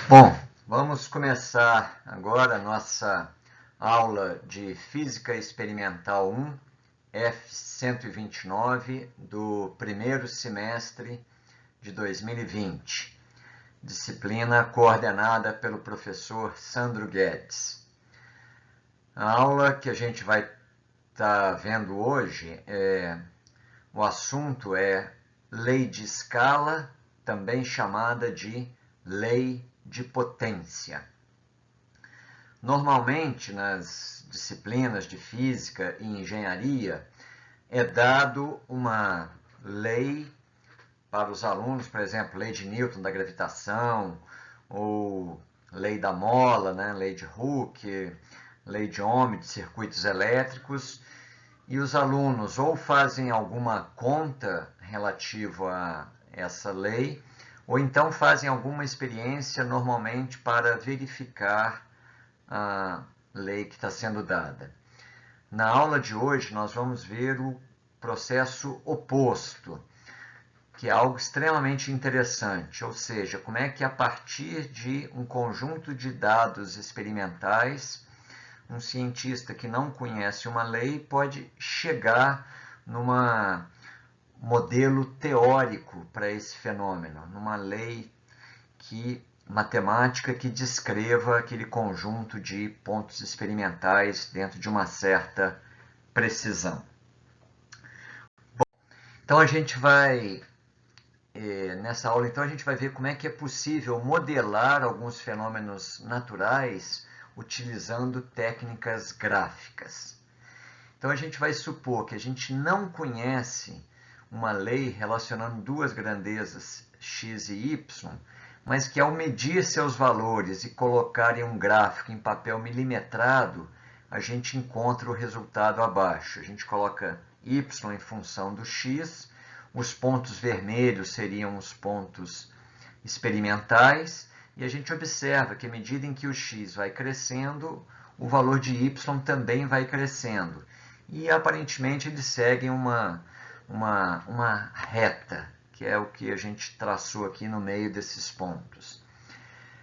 Bom, vamos começar agora a nossa aula de Física Experimental 1, F129, do primeiro semestre de 2020, disciplina coordenada pelo professor Sandro Guedes. A aula que a gente vai estar vendo hoje, o assunto é lei de escala, também chamada de lei de potência. Normalmente, nas disciplinas de física e engenharia, é dado uma lei para os alunos, por exemplo, lei de Newton da gravitação, ou lei da mola, né? Lei de Hooke, lei de Ohm de circuitos elétricos, e os alunos ou fazem alguma conta relativa a essa lei, ou então fazem alguma experiência normalmente para verificar a lei que está sendo dada. Na aula de hoje nós vamos ver o processo oposto, que é algo extremamente interessante, ou seja, como é que a partir de um conjunto de dados experimentais, um cientista que não conhece uma lei pode chegar num modelo teórico para esse fenômeno, numa lei matemática que descreva aquele conjunto de pontos experimentais dentro de uma certa precisão. Bom, então a gente vai, nessa aula, então a gente vai ver como é que é possível modelar alguns fenômenos naturais utilizando técnicas gráficas. Então a gente vai supor que a gente não conhece uma lei relacionando duas grandezas x e y, mas que ao medir seus valores e colocar em um gráfico em papel milimetrado, a gente encontra o resultado abaixo. A gente coloca y em função do x, os pontos vermelhos seriam os pontos experimentais, e a gente observa que à medida em que o x vai crescendo, o valor de y também vai crescendo. E aparentemente eles seguem uma reta, que é o que a gente traçou aqui no meio desses pontos.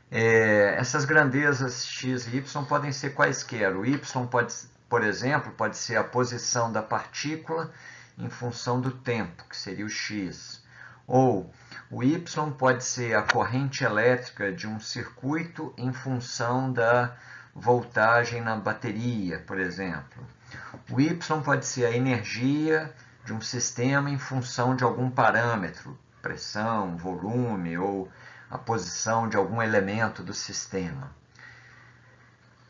Essas grandezas x e y podem ser quaisquer. O y pode, por exemplo, pode ser a posição da partícula em função do tempo, que seria o x. Ou o y pode ser a corrente elétrica de um circuito em função da voltagem na bateria, por exemplo. O y pode ser a energia de um sistema em função de algum parâmetro, pressão, volume ou a posição de algum elemento do sistema.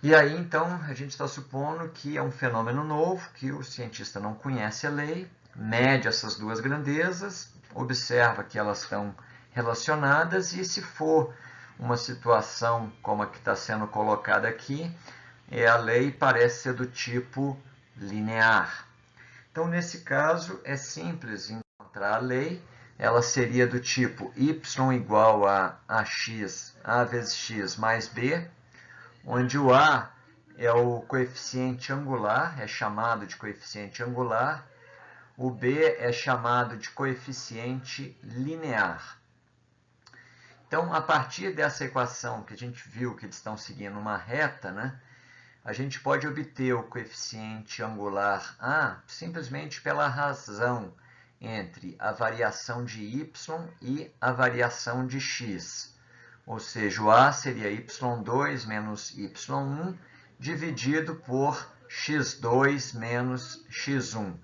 E aí, então, a gente está supondo que é um fenômeno novo, que o cientista não conhece a lei, mede essas duas grandezas, observa que elas estão relacionadas e, se for uma situação como a que está sendo colocada aqui, a lei parece ser do tipo linear. Então, nesse caso, é simples encontrar a lei. Ela seria do tipo y igual a ax, a vezes x mais b, onde o a é o coeficiente angular, é chamado de coeficiente angular, o b é chamado de coeficiente linear. Então, a partir dessa equação que a gente viu que eles estão seguindo uma reta, né, a gente pode obter o coeficiente angular A simplesmente pela razão entre a variação de y e a variação de x. Ou seja, o A seria y2 menos y1 dividido por x2 menos x1.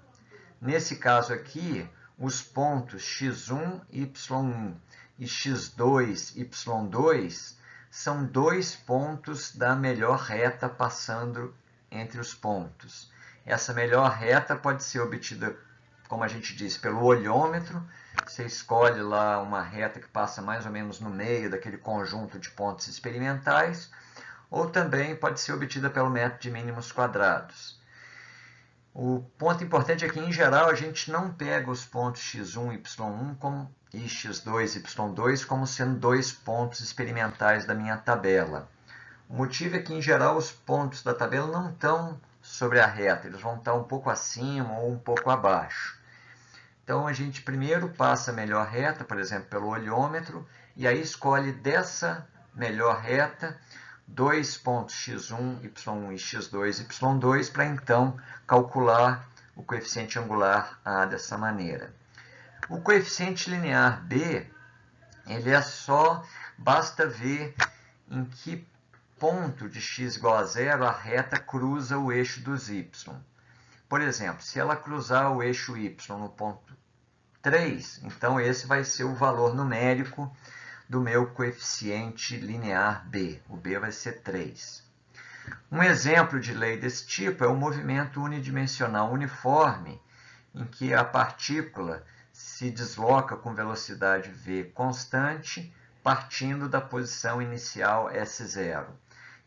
Nesse caso aqui, os pontos x1, y1 e x2, y2 são dois pontos da melhor reta passando entre os pontos. Essa melhor reta pode ser obtida, como a gente disse, pelo olhômetro. Você escolhe lá uma reta que passa mais ou menos no meio daquele conjunto de pontos experimentais, ou também pode ser obtida pelo método de mínimos quadrados. O ponto importante é que, em geral, a gente não pega os pontos x1 e y1 e x2 e y2 como sendo dois pontos experimentais da minha tabela. O motivo é que, em geral, os pontos da tabela não estão sobre a reta, eles vão estar um pouco acima ou um pouco abaixo. Então, a gente primeiro passa a melhor reta, por exemplo, pelo olhômetro, e aí escolhe dessa melhor reta, dois pontos x1, y1 e x2, y2, para então calcular o coeficiente angular A dessa maneira. O coeficiente linear B, ele é só, basta ver em que ponto de x igual a zero a reta cruza o eixo dos y. Por exemplo, se ela cruzar o eixo y no ponto 3, então esse vai ser o valor numérico do meu coeficiente linear B. O B vai ser 3. Um exemplo de lei desse tipo é o movimento unidimensional uniforme, em que a partícula se desloca com velocidade v constante, partindo da posição inicial S0.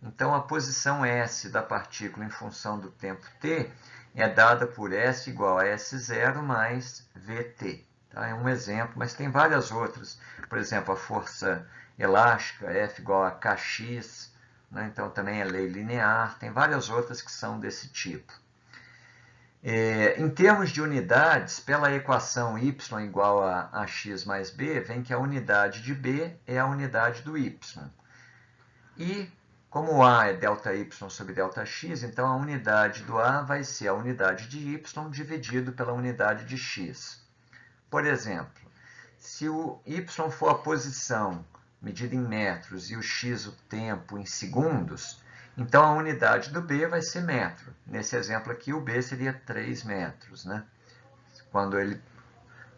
Então, a posição S da partícula em função do tempo t é dada por S igual a S0 mais Vt. Tá? É um exemplo, mas tem várias outras. Por exemplo, a força elástica, F igual a Kx, né? Então também é lei linear. Tem várias outras que são desse tipo. Em termos de unidades, pela equação y igual a x mais b, vem que a unidade de b é a unidade do y. E como A é ΔY sobre ΔX, então a unidade do A vai ser a unidade de Y dividido pela unidade de X. Por exemplo, se o Y for a posição medida em metros e o X o tempo em segundos, então a unidade do B vai ser metro. Nesse exemplo aqui, o B seria 3 metros, né? Quando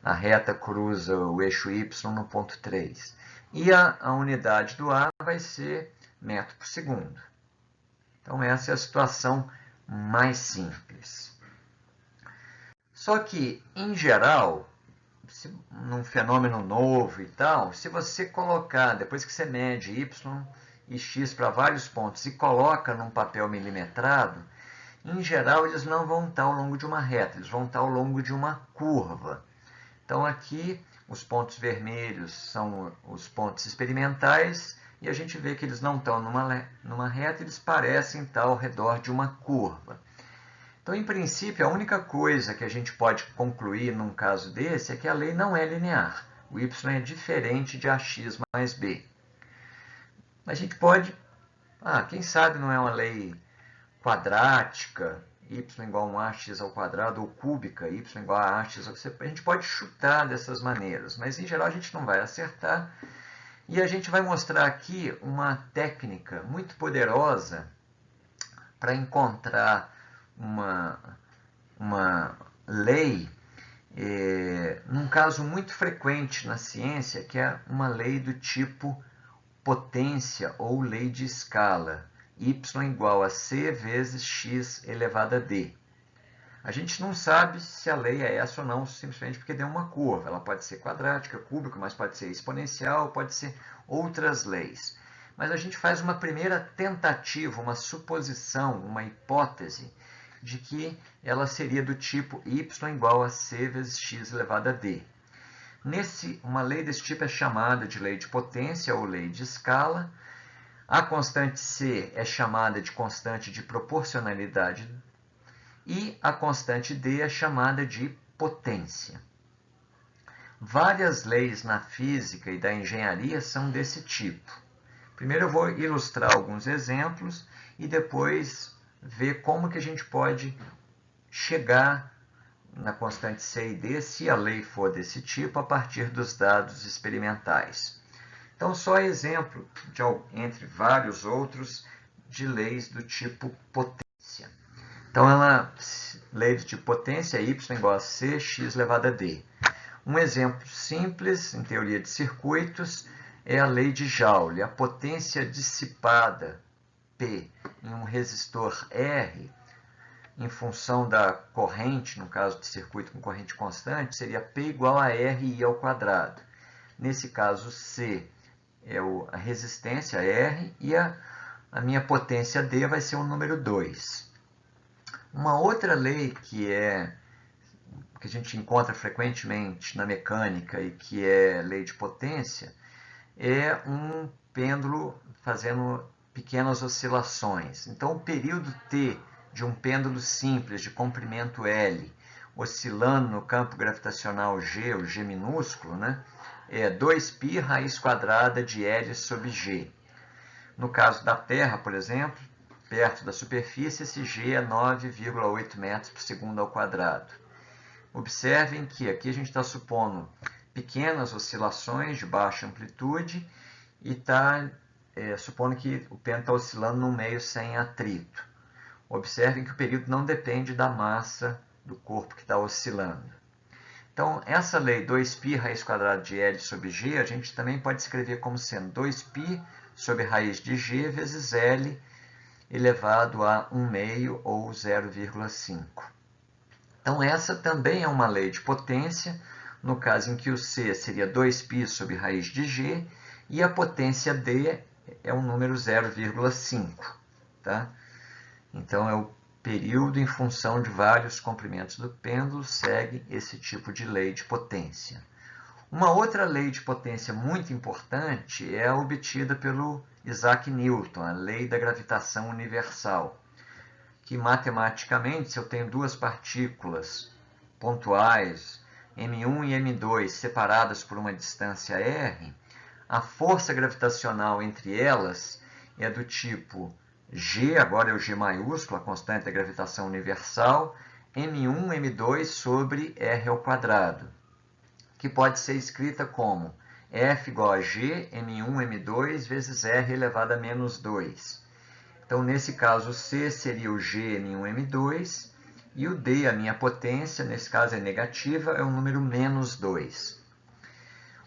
a reta cruza o eixo Y no ponto 3. E a unidade do A vai ser metro por segundo. Então, essa é a situação mais simples. Só que, em geral, num fenômeno novo e tal, se você colocar, depois que você mede y e x para vários pontos e coloca num papel milimetrado, em geral, eles não vão estar ao longo de uma reta, eles vão estar ao longo de uma curva. Então, aqui, os pontos vermelhos são os pontos experimentais, e a gente vê que eles não estão numa reta, eles parecem estar ao redor de uma curva. Então, em princípio, a única coisa que a gente pode concluir num caso desse é que a lei não é linear. O y é diferente de ax mais b. A gente pode, quem sabe não é uma lei quadrática, y igual a ax ao quadrado, ou cúbica, y igual a ax. A gente pode chutar dessas maneiras, mas em geral a gente não vai acertar. E a gente vai mostrar aqui uma técnica muito poderosa para encontrar uma lei, num caso muito frequente na ciência, que é uma lei do tipo potência ou lei de escala, y igual a c vezes x elevado a d. A gente não sabe se a lei é essa ou não, simplesmente porque deu uma curva. Ela pode ser quadrática, cúbica, mas pode ser exponencial, pode ser outras leis. Mas a gente faz uma primeira tentativa, uma suposição, uma hipótese de que ela seria do tipo y igual a c vezes x elevado a d. Uma lei desse tipo é chamada de lei de potência ou lei de escala. A constante c é chamada de constante de proporcionalidade e a constante d é chamada de potência. Várias leis na física e da engenharia são desse tipo. Primeiro eu vou ilustrar alguns exemplos e depois ver como que a gente pode chegar na constante c e d, se a lei for desse tipo, a partir dos dados experimentais. Então, só exemplo, entre vários outros, de leis do tipo potência. Então, lei do tipo potência é y igual a c, x elevado a d. Um exemplo simples, em teoria de circuitos, é a lei de Joule. A potência dissipada, P, em um resistor R, em função da corrente, no caso de circuito com corrente constante, seria P igual a RI ao quadrado. Nesse caso, C é a resistência R e a minha potência D vai ser o número 2. Uma outra lei que a gente encontra frequentemente na mecânica e que é lei de potência é um pêndulo fazendo pequenas oscilações. Então, o período T de um pêndulo simples de comprimento L oscilando no campo gravitacional G, o G minúsculo, né, é 2π raiz quadrada de L sobre G. No caso da Terra, por exemplo, perto da superfície, esse g é 9,8 metros por segundo ao quadrado. Observem que aqui a gente está supondo pequenas oscilações de baixa amplitude e está supondo que o pêndulo está oscilando num meio sem atrito. Observem que o período não depende da massa do corpo que está oscilando. Então, essa lei 2π raiz quadrada de L sobre G, a gente também pode escrever como sendo 2π sobre raiz de G vezes L elevado a 1/2 ou 0,5. Então, essa também é uma lei de potência, no caso em que o C seria 2π sobre raiz de G e a potência D é um número 0,5. Tá? Então, é o período em função de vários comprimentos do pêndulo, segue esse tipo de lei de potência. Uma outra lei de potência muito importante é a obtida pelo Isaac Newton, a lei da gravitação universal, que matematicamente, se eu tenho duas partículas pontuais, M1 e M2, separadas por uma distância r, a força gravitacional entre elas é do tipo G, agora é o G maiúsculo, a constante da gravitação universal, M1, M2 sobre R ao quadrado, que pode ser escrita como F igual a G, M1, M2, vezes R elevado a menos 2. Então, nesse caso, o C seria o G, M1, M2, e o D, a minha potência, nesse caso é negativa, é o número menos 2.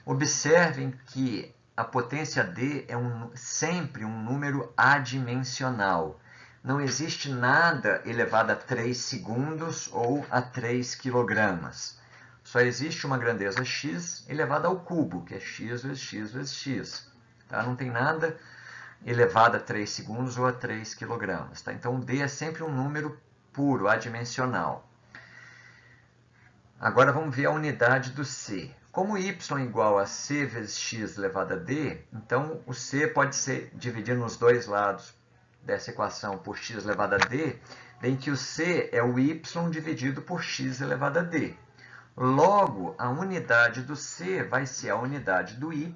Observem que a potência D é sempre um número adimensional. Não existe nada elevado a 3 segundos ou a 3 quilogramas. Só existe uma grandeza x elevada ao cubo, que é x vezes x vezes x. Tá? Não tem nada elevado a 3 segundos ou a 3 quilogramas. Tá? Então, D é sempre um número puro, adimensional. Agora, vamos ver a unidade do C. Como y é igual a c vezes x elevado a d, então o c pode ser dividido nos dois lados dessa equação por x elevado a d, em que o c é o y dividido por x elevado a d. Logo, a unidade do c vai ser a unidade do y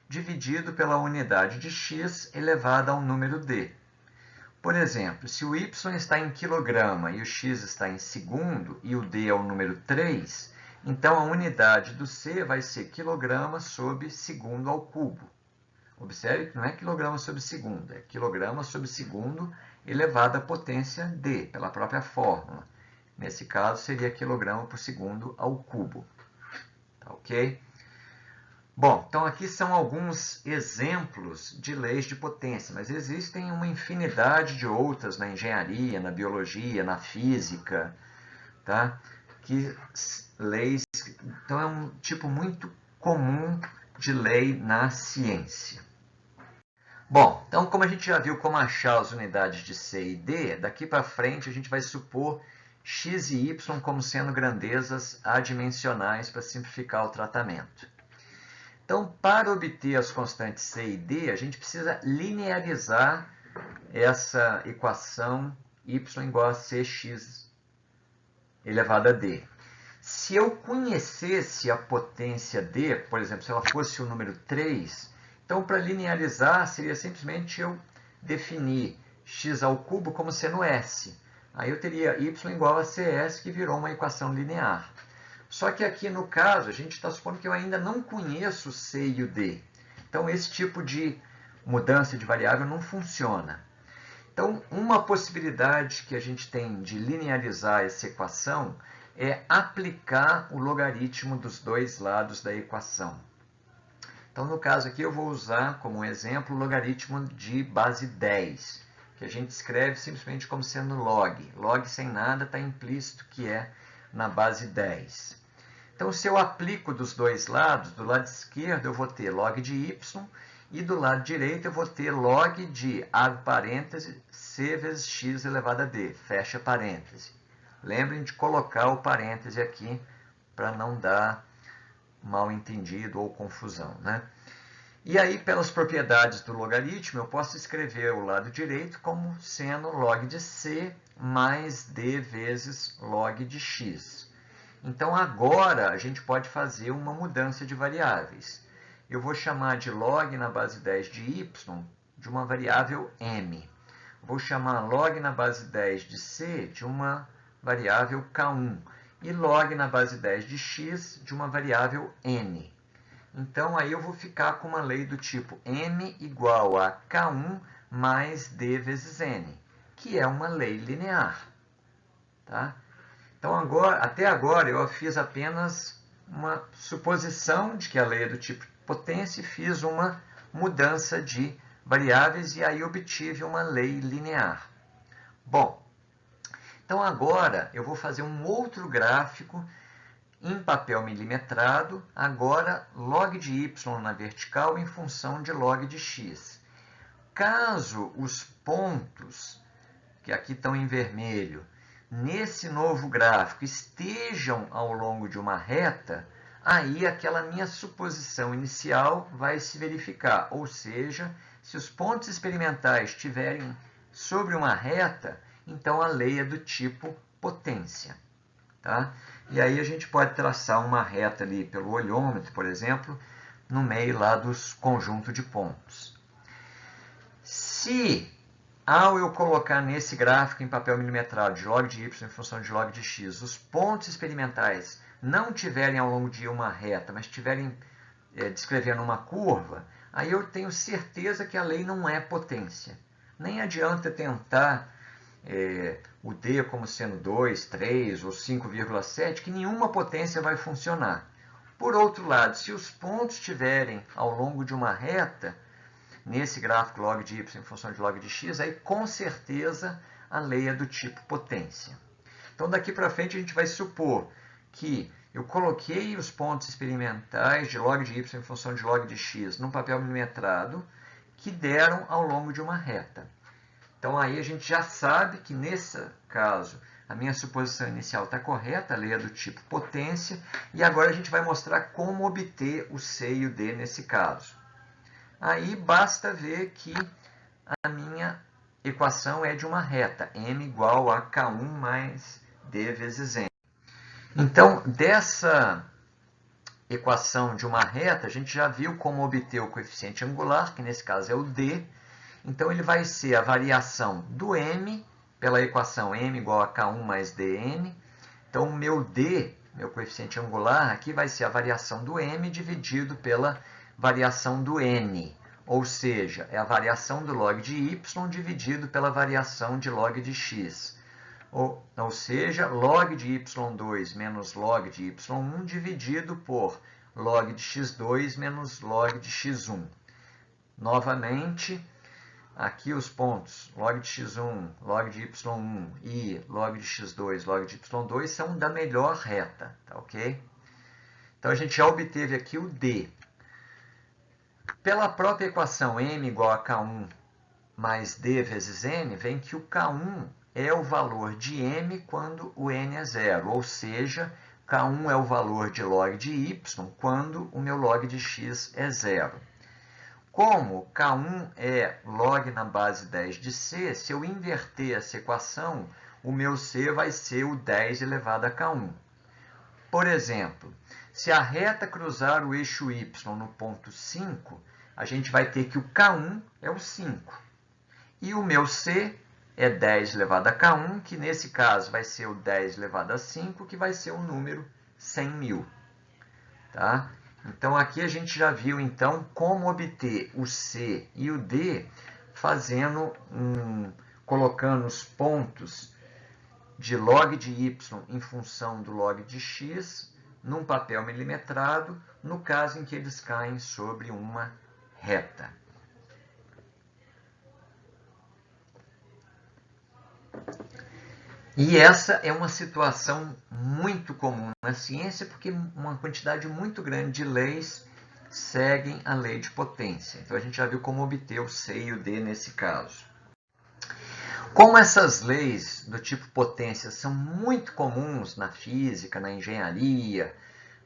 dividido pela unidade de x elevada ao número d. Por exemplo, se o y está em quilograma e o x está em segundo e o d é o número 3, então a unidade do C vai ser quilograma sobre segundo ao cubo. Observe que não é quilograma sobre segundo, é quilograma sobre segundo elevado à potência D, pela própria fórmula. Nesse caso, seria quilograma por segundo ao cubo. Tá, ok? Bom, então aqui são alguns exemplos de leis de potência, mas existem uma infinidade de outras na engenharia, na biologia, na física, tá? Que leis, então é um tipo muito comum de lei na ciência. Bom, então como a gente já viu como achar as unidades de C e D, daqui para frente a gente vai supor x e y como sendo grandezas adimensionais para simplificar o tratamento. Então, para obter as constantes C e D, a gente precisa linearizar essa equação y igual a cx elevado a d. Se eu conhecesse a potência d, por exemplo, se ela fosse o número 3, então para linearizar seria simplesmente eu definir x ao cubo como sendo s. Aí eu teria y igual a cs, que virou uma equação linear. Só que aqui no caso, a gente está supondo que eu ainda não conheço o c e o d. Então esse tipo de mudança de variável não funciona. Então, uma possibilidade que a gente tem de linearizar essa equação é aplicar o logaritmo dos dois lados da equação. Então, no caso aqui, eu vou usar como exemplo o logaritmo de base 10, que a gente escreve simplesmente como sendo log. Log sem nada está implícito que é na base 10. Então, se eu aplico dos dois lados, do lado esquerdo eu vou ter log de y, e do lado direito eu vou ter log de, abre parêntese, c vezes x elevado a d, fecha parêntese. Lembrem de colocar o parêntese aqui para não dar mal entendido ou confusão, né? E aí, pelas propriedades do logaritmo, eu posso escrever o lado direito como sendo log de c mais d vezes log de x. Então, agora, a gente pode fazer uma mudança de variáveis. Eu vou chamar de log na base 10 de y, de uma variável m. Vou chamar log na base 10 de c de uma variável k1 e log na base 10 de x de uma variável n. Então, aí eu vou ficar com uma lei do tipo m igual a k1 mais d vezes n, que é uma lei linear. Tá? Então, até agora, eu fiz apenas uma suposição de que a lei é do tipo potência e fiz uma mudança de variáveis e aí obtive uma lei linear. Bom, então agora eu vou fazer um outro gráfico em papel milimetrado, agora log de y na vertical em função de log de x. Caso os pontos, que aqui estão em vermelho, nesse novo gráfico estejam ao longo de uma reta, aí aquela minha suposição inicial vai se verificar, ou seja, se os pontos experimentais estiverem sobre uma reta, então a lei é do tipo potência. Tá? E aí a gente pode traçar uma reta ali pelo olhômetro, por exemplo, no meio lá dos conjuntos de pontos. Se, ao eu colocar nesse gráfico em papel milimetrado de log de y em função de log de x, os pontos experimentais não tiverem ao longo de uma reta, mas estiverem descrevendo uma curva, aí eu tenho certeza que a lei não é potência. Nem adianta tentar o d como sendo 2, 3 ou 5,7, que nenhuma potência vai funcionar. Por outro lado, se os pontos estiverem ao longo de uma reta, nesse gráfico log de y em função de log de x, aí com certeza a lei é do tipo potência. Então daqui para frente a gente vai supor que eu coloquei os pontos experimentais de log de y em função de log de x num papel milimetrado que deram ao longo de uma reta. Então aí a gente já sabe que nesse caso a minha suposição inicial está correta, a lei é do tipo potência, e agora a gente vai mostrar como obter o C e o D nesse caso. Aí basta ver que a minha equação é de uma reta, m igual a k1 mais d vezes n. Então, dessa equação de uma reta, a gente já viu como obter o coeficiente angular, que nesse caso é o d. Então, ele vai ser a variação do m, pela equação m igual a k1 mais dn. Então, o meu d, meu coeficiente angular, aqui vai ser a variação do m dividido pela variação do n. Ou seja, é a variação do log de y dividido pela variação de log de x. Ou seja, log de y2 menos log de y1 dividido por log de x2 menos log de x1. Novamente, aqui os pontos log de x1, log de y1 e log de x2, log de y2 são da melhor reta, tá ok? Então, a gente já obteve aqui o D. Pela própria equação m igual a k1 mais d vezes n, vem que o k1 é o valor de m quando o n é zero, ou seja, k1 é o valor de log de y quando o meu log de x é zero. Como k1 é log na base 10 de c, se eu inverter essa equação, o meu c vai ser o 10 elevado a k1. Por exemplo, se a reta cruzar o eixo y no ponto 5, a gente vai ter que o k1 é o 5. E o meu c é 10 elevado a k1, que nesse caso vai ser o 10 elevado a 5, que vai ser o número 100.000. Tá? Então, aqui a gente já viu, então, como obter o C e o D colocando os pontos de log de y em função do log de x num papel milimetrado, no caso em que eles caem sobre uma reta. E essa é uma situação muito comum na ciência, porque uma quantidade muito grande de leis seguem a lei de potência. Então, a gente já viu como obter o C e o D nesse caso. Como essas leis do tipo potência são muito comuns na física, na engenharia,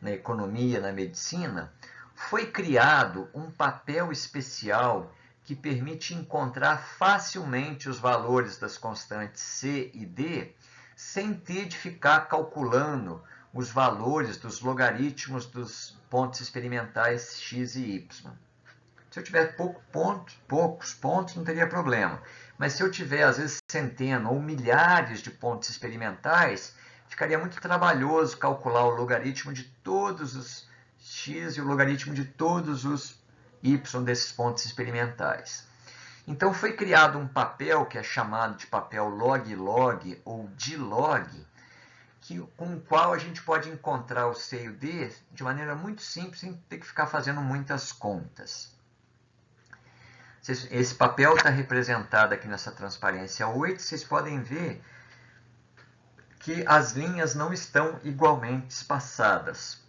na economia, na medicina, foi criado um papel especial que permite encontrar facilmente os valores das constantes C e D, sem ter de ficar calculando os valores dos logaritmos dos pontos experimentais x e y. Se eu tiver poucos pontos, não teria problema. Mas se eu tiver, às vezes, centenas ou milhares de pontos experimentais, ficaria muito trabalhoso calcular o logaritmo de todos os x e o logaritmo de todos os y desses pontos experimentais. Então foi criado um papel que é chamado de papel log-log ou dilog, com o qual a gente pode encontrar o seio D de maneira muito simples, sem ter que ficar fazendo muitas contas. Esse papel está representado aqui nessa transparência 8, vocês podem ver que as linhas não estão igualmente espaçadas,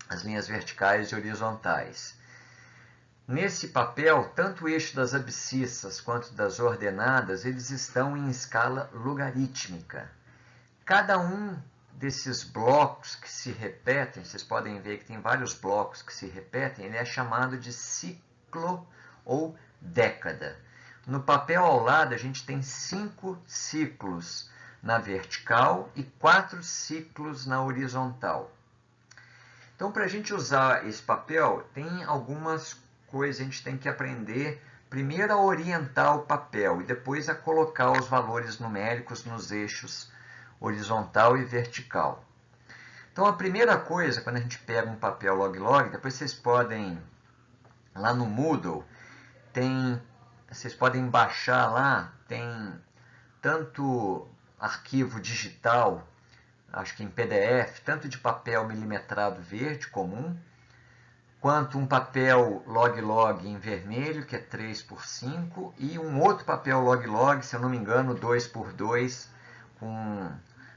as linhas verticais e horizontais. Nesse papel, tanto o eixo das abscissas quanto das ordenadas, eles estão em escala logarítmica. Cada um desses blocos que se repetem, vocês podem ver que tem vários blocos que se repetem, ele é chamado de ciclo ou década. No papel ao lado, a gente tem 5 ciclos na vertical e 4 ciclos na horizontal. Então, para a gente usar esse papel, tem algumas coisas que a gente tem que aprender. Primeiro, a orientar o papel e depois a colocar os valores numéricos nos eixos horizontal e vertical. Então, a primeira coisa, quando a gente pega um papel log-log, depois vocês podem, lá no Moodle, vocês podem baixar lá, tem tanto arquivo digital, acho que em PDF, tanto de papel milimetrado verde comum, quanto um papel log-log em vermelho, que é 3x5, e um outro papel log-log, se eu não me engano, 2x2, com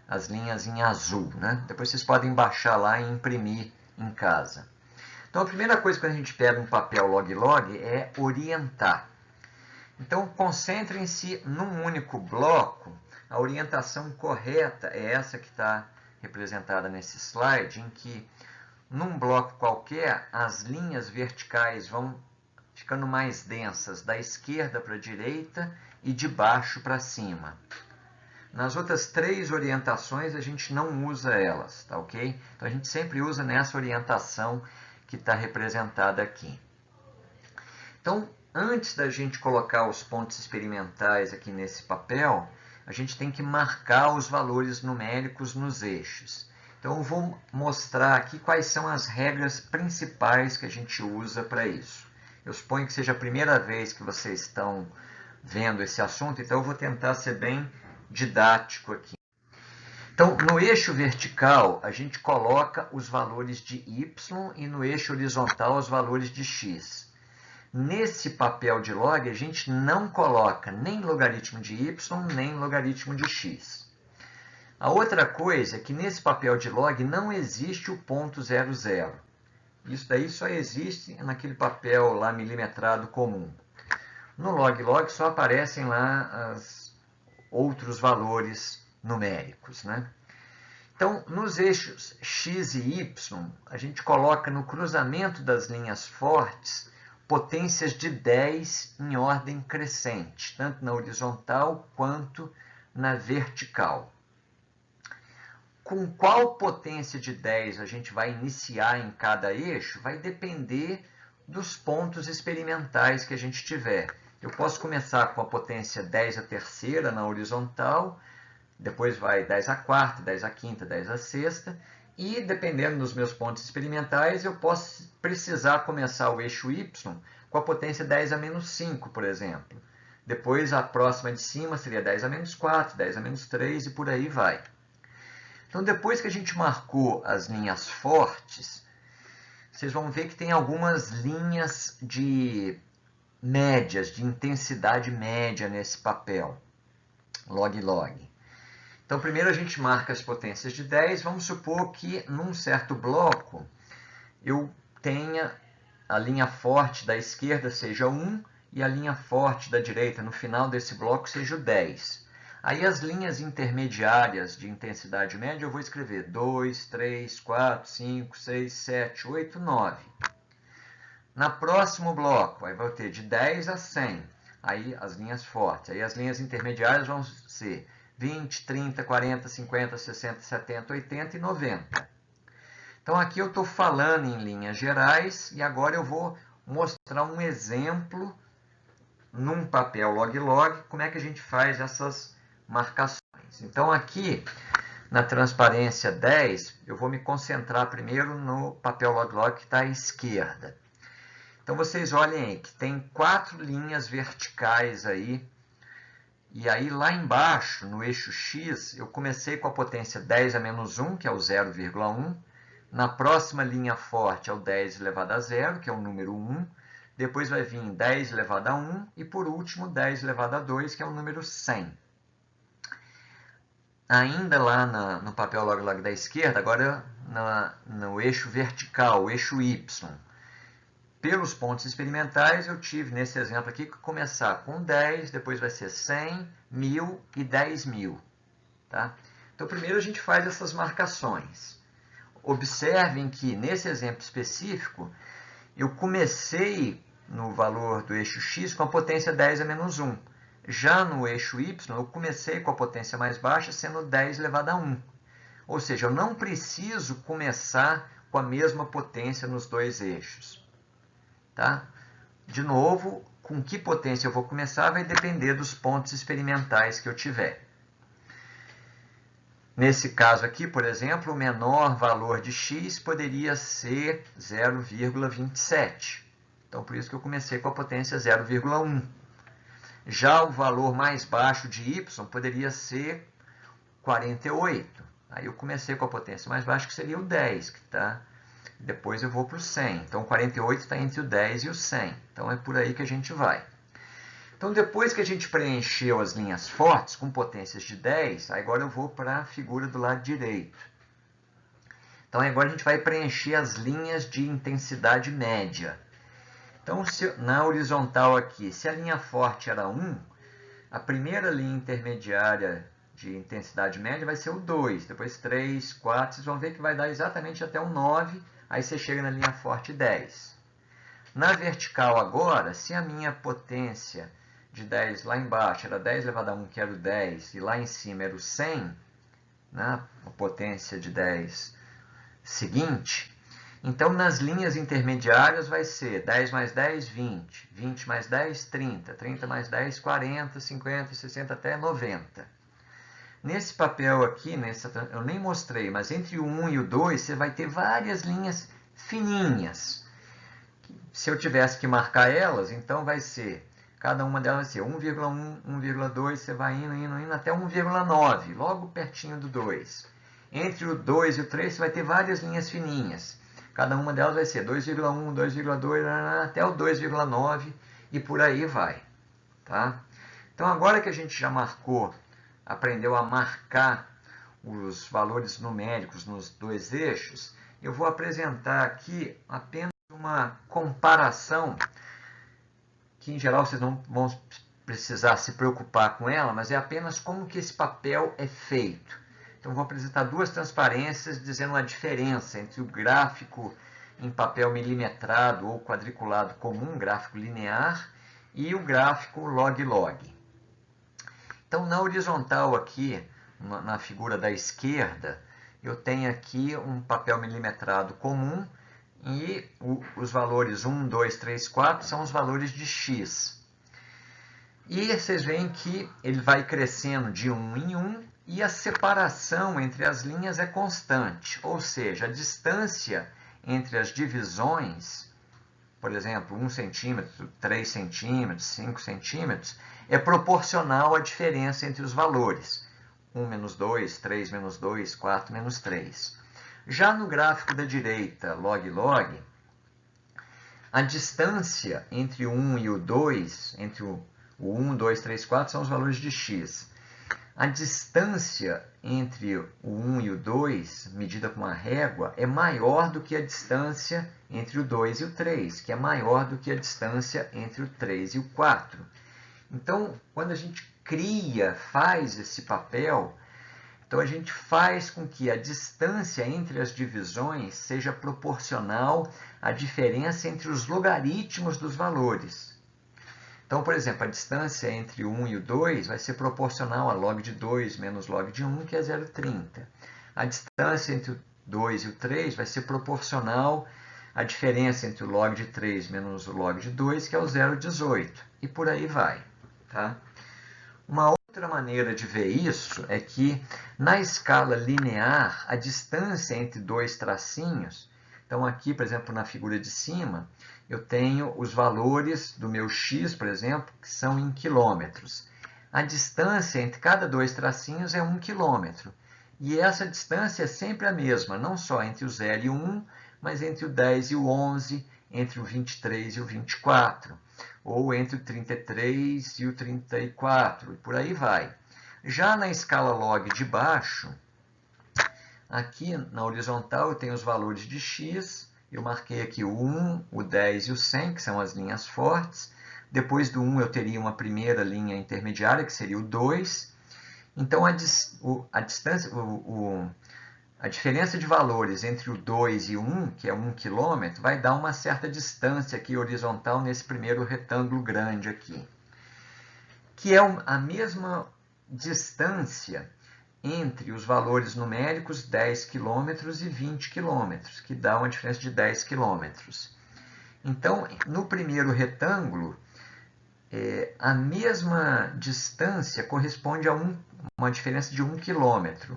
as linhas em azul, né? Depois vocês podem baixar lá e imprimir em casa. Então, a primeira coisa que a gente pega um papel log-log é orientar. Então, concentrem-se num único bloco. A orientação correta é essa que está representada nesse slide, em que, num bloco qualquer, as linhas verticais vão ficando mais densas da esquerda para a direita e de baixo para cima. Nas outras 3 orientações, a gente não usa elas, tá ok? Então, a gente sempre usa nessa orientação que está representada aqui. Então, antes da gente colocar os pontos experimentais aqui nesse papel, a gente tem que marcar os valores numéricos nos eixos. Então, eu vou mostrar aqui quais são as regras principais que a gente usa para isso. Eu suponho que seja a primeira vez que vocês estão vendo esse assunto, então eu vou tentar ser bem didático aqui. Então, no eixo vertical, a gente coloca os valores de y e no eixo horizontal os valores de x. Nesse papel de log, a gente não coloca nem logaritmo de y, nem logaritmo de x. A outra coisa é que nesse papel de log não existe o ponto 00. Isso daí só existe naquele papel lá milimetrado comum. No log-log só aparecem lá os outros valores numéricos, né? Então, nos eixos x e y, a gente coloca no cruzamento das linhas fortes potências de 10 em ordem crescente, tanto na horizontal quanto na vertical. Com qual potência de 10 a gente vai iniciar em cada eixo vai depender dos pontos experimentais que a gente tiver. Eu posso começar com a potência 10 à terceira na horizontal, depois vai 10 à quarta, 10 à quinta, 10 à sexta, e dependendo dos meus pontos experimentais, eu posso precisar começar o eixo y com a potência 10 a menos 5, por exemplo. Depois a próxima de cima seria 10 a menos 4, 10 a menos 3 e por aí vai. Então, depois que a gente marcou as linhas fortes, vocês vão ver que tem algumas linhas de médias, de intensidade média nesse papel, log-log. Então, primeiro a gente marca as potências de 10. Vamos supor que num certo bloco eu tenha a linha forte da esquerda seja 1 e a linha forte da direita no final desse bloco seja o 10. Aí as linhas intermediárias de intensidade média eu vou escrever 2, 3, 4, 5, 6, 7, 8, 9. Na próximo bloco, aí vai ter de 10 a 100, aí as linhas fortes. Aí as linhas intermediárias vão ser 20, 30, 40, 50, 60, 70, 80 e 90. Então, aqui eu estou falando em linhas gerais e agora eu vou mostrar um exemplo num papel log-log, como é que a gente faz essas marcações. Então aqui, na transparência 10, eu vou me concentrar primeiro no papel log-log que está à esquerda. Então vocês olhem aí que tem 4 linhas verticais aí, e aí lá embaixo, no eixo X, eu comecei com a potência 10 a menos 1, que é o 0,1. Na próxima linha forte é o 10 elevado a 0, que é o número 1. Depois vai vir 10 elevado a 1 e, por último, 10 elevado a 2, que é o número 100. Ainda lá no papel log-log da esquerda, agora no eixo vertical, o eixo Y. Pelos pontos experimentais, eu tive, nesse exemplo aqui, que começar com 10, depois vai ser 100, 1.000 e 10.000. Tá? Então, primeiro a gente faz essas marcações. Observem que, nesse exemplo específico, eu comecei no valor do eixo X com a potência 10 a menos 1. Já no eixo Y, eu comecei com a potência mais baixa, sendo 10 elevado a 1. Ou seja, eu não preciso começar com a mesma potência nos dois eixos. Tá? De novo, com que potência eu vou começar vai depender dos pontos experimentais que eu tiver. Nesse caso aqui, por exemplo, o menor valor de x poderia ser 0,27. Então, por isso que eu comecei com a potência 0,1. Já o valor mais baixo de y poderia ser 48. Aí eu comecei com a potência mais baixa, que seria o 10, que está... Depois eu vou para o 100. Então, 48 está entre o 10 e o 100. Então, é por aí que a gente vai. Então, depois que a gente preencheu as linhas fortes com potências de 10, agora eu vou para a figura do lado direito. Então, agora a gente vai preencher as linhas de intensidade média. Então, na horizontal aqui, se a linha forte era 1, a primeira linha intermediária de intensidade média vai ser o 2, depois 3, 4, vocês vão ver que vai dar exatamente até o 9, aí você chega na linha forte 10. Na vertical agora, se a minha potência de 10 lá embaixo era 10 elevado a 1, que era o 10, e lá em cima era o 100, né, a potência de 10 seguinte, então nas linhas intermediárias vai ser 10 mais 10, 20, 20 mais 10, 30, 30 mais 10, 40, 50, 60 até 90. Nesse papel aqui, eu nem mostrei, mas entre o 1 e o 2 você vai ter várias linhas fininhas. Se eu tivesse que marcar elas, então vai ser, cada uma delas vai ser 1,1, 1,2, você vai indo até 1,9, logo pertinho do 2. Entre o 2 e o 3 você vai ter várias linhas fininhas. Cada uma delas vai ser 2,1, 2,2, até o 2,9 e por aí vai. Tá? Então agora que a gente já aprendeu a marcar os valores numéricos nos dois eixos, eu vou apresentar aqui apenas uma comparação, que em geral vocês não vão precisar se preocupar com ela, mas é apenas como que esse papel é feito. Então, vou apresentar duas transparências dizendo a diferença entre o gráfico em papel milimetrado ou quadriculado comum, gráfico linear, e o gráfico log-log. Então, na horizontal aqui, na figura da esquerda, eu tenho aqui um papel milimetrado comum e os valores 1, 2, 3, 4 são os valores de x. E vocês veem que ele vai crescendo de 1 em 1 e a separação entre as linhas é constante, ou seja, a distância entre as divisões, por exemplo, 1 centímetro, 3 centímetros, 5 centímetros, é proporcional à diferença entre os valores. 1 menos 2, 3 menos 2, 4 menos 3. Já no gráfico da direita, log-log, a distância entre o 1 e o 2, entre o 1, 2, 3, 4, são os valores de x. A distância entre o 1 e o 2, medida com uma régua, é maior do que a distância entre o 2 e o 3, que é maior do que a distância entre o 3 e o 4. Então, quando a gente faz esse papel, então a gente faz com que a distância entre as divisões seja proporcional à diferença entre os logaritmos dos valores. Então, por exemplo, a distância entre o 1 e o 2 vai ser proporcional a log de 2 menos log de 1, que é 0,30. A distância entre o 2 e o 3 vai ser proporcional a diferença entre o log de 3 menos o log de 2, que é o 0,18, e por aí vai. Tá? Uma outra maneira de ver isso é que, na escala linear, a distância entre dois tracinhos, então aqui, por exemplo, na figura de cima, eu tenho os valores do meu x, por exemplo, que são em quilômetros. A distância entre cada dois tracinhos é 1 quilômetro. E essa distância é sempre a mesma, não só entre o 0 e o 1, mas entre o 10 e o 11, entre o 23 e o 24, ou entre o 33 e o 34, e por aí vai. Já na escala log de baixo, aqui na horizontal eu tenho os valores de x, eu marquei aqui o 1, o 10 e o 100, que são as linhas fortes. Depois do 1 eu teria uma primeira linha intermediária, que seria o 2. Então a diferença de valores entre o 2 e o 1, que é 1 km, vai dar uma certa distância aqui horizontal nesse primeiro retângulo grande aqui, que é a mesma distância entre os valores numéricos 10 km e 20 km, que dá uma diferença de 10 km. Então, no primeiro retângulo, a mesma distância corresponde a uma diferença de 1 km.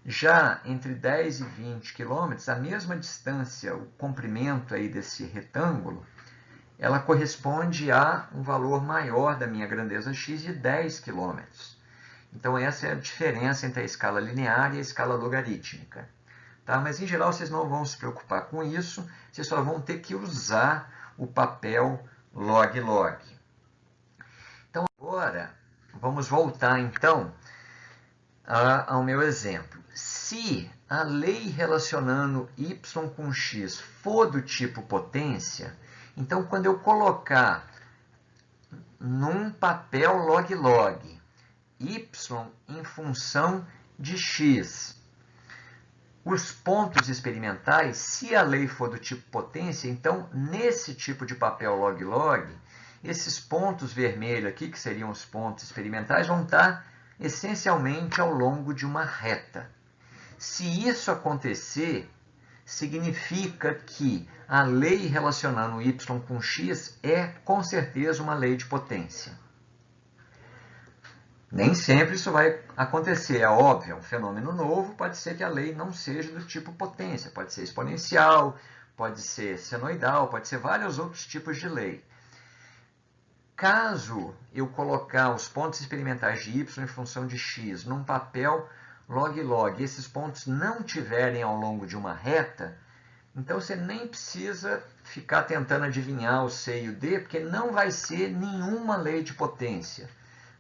Já entre 10 e 20 km, a mesma distância, o comprimento aí desse retângulo, ela corresponde a um valor maior da minha grandeza x de 10 km. Então, essa é a diferença entre a escala linear e a escala logarítmica. Tá? Mas, em geral, vocês não vão se preocupar com isso, vocês só vão ter que usar o papel log-log. Então, agora, vamos voltar, então, ao meu exemplo. Se a lei relacionando y com x for do tipo potência, então, quando eu colocar num papel log-log y em função de x, os pontos experimentais, se a lei for do tipo potência, então, nesse tipo de papel log-log, esses pontos vermelhos aqui, que seriam os pontos experimentais, vão estar essencialmente ao longo de uma reta. Se isso acontecer, significa que a lei relacionando y com x é, com certeza, uma lei de potência. Nem sempre isso vai acontecer, é óbvio, é um fenômeno novo, pode ser que a lei não seja do tipo potência, pode ser exponencial, pode ser senoidal, pode ser vários outros tipos de lei. Caso eu colocar os pontos experimentais de y em função de x num papel log-log e esses pontos não tiverem ao longo de uma reta, então você nem precisa ficar tentando adivinhar o c e o d, porque não vai ser nenhuma lei de potência.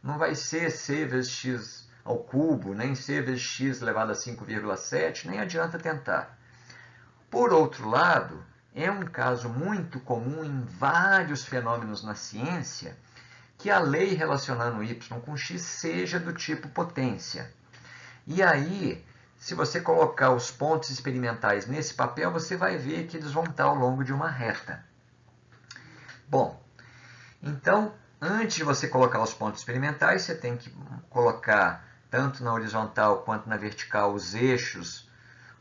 Não vai ser c vezes x ao cubo, nem c vezes x elevado a 5,7, nem adianta tentar. Por outro lado, é um caso muito comum em vários fenômenos na ciência que a lei relacionando y com x seja do tipo potência. E aí, se você colocar os pontos experimentais nesse papel, você vai ver que eles vão estar ao longo de uma reta. Bom, então, antes de você colocar os pontos experimentais, você tem que colocar, tanto na horizontal quanto na vertical, os eixos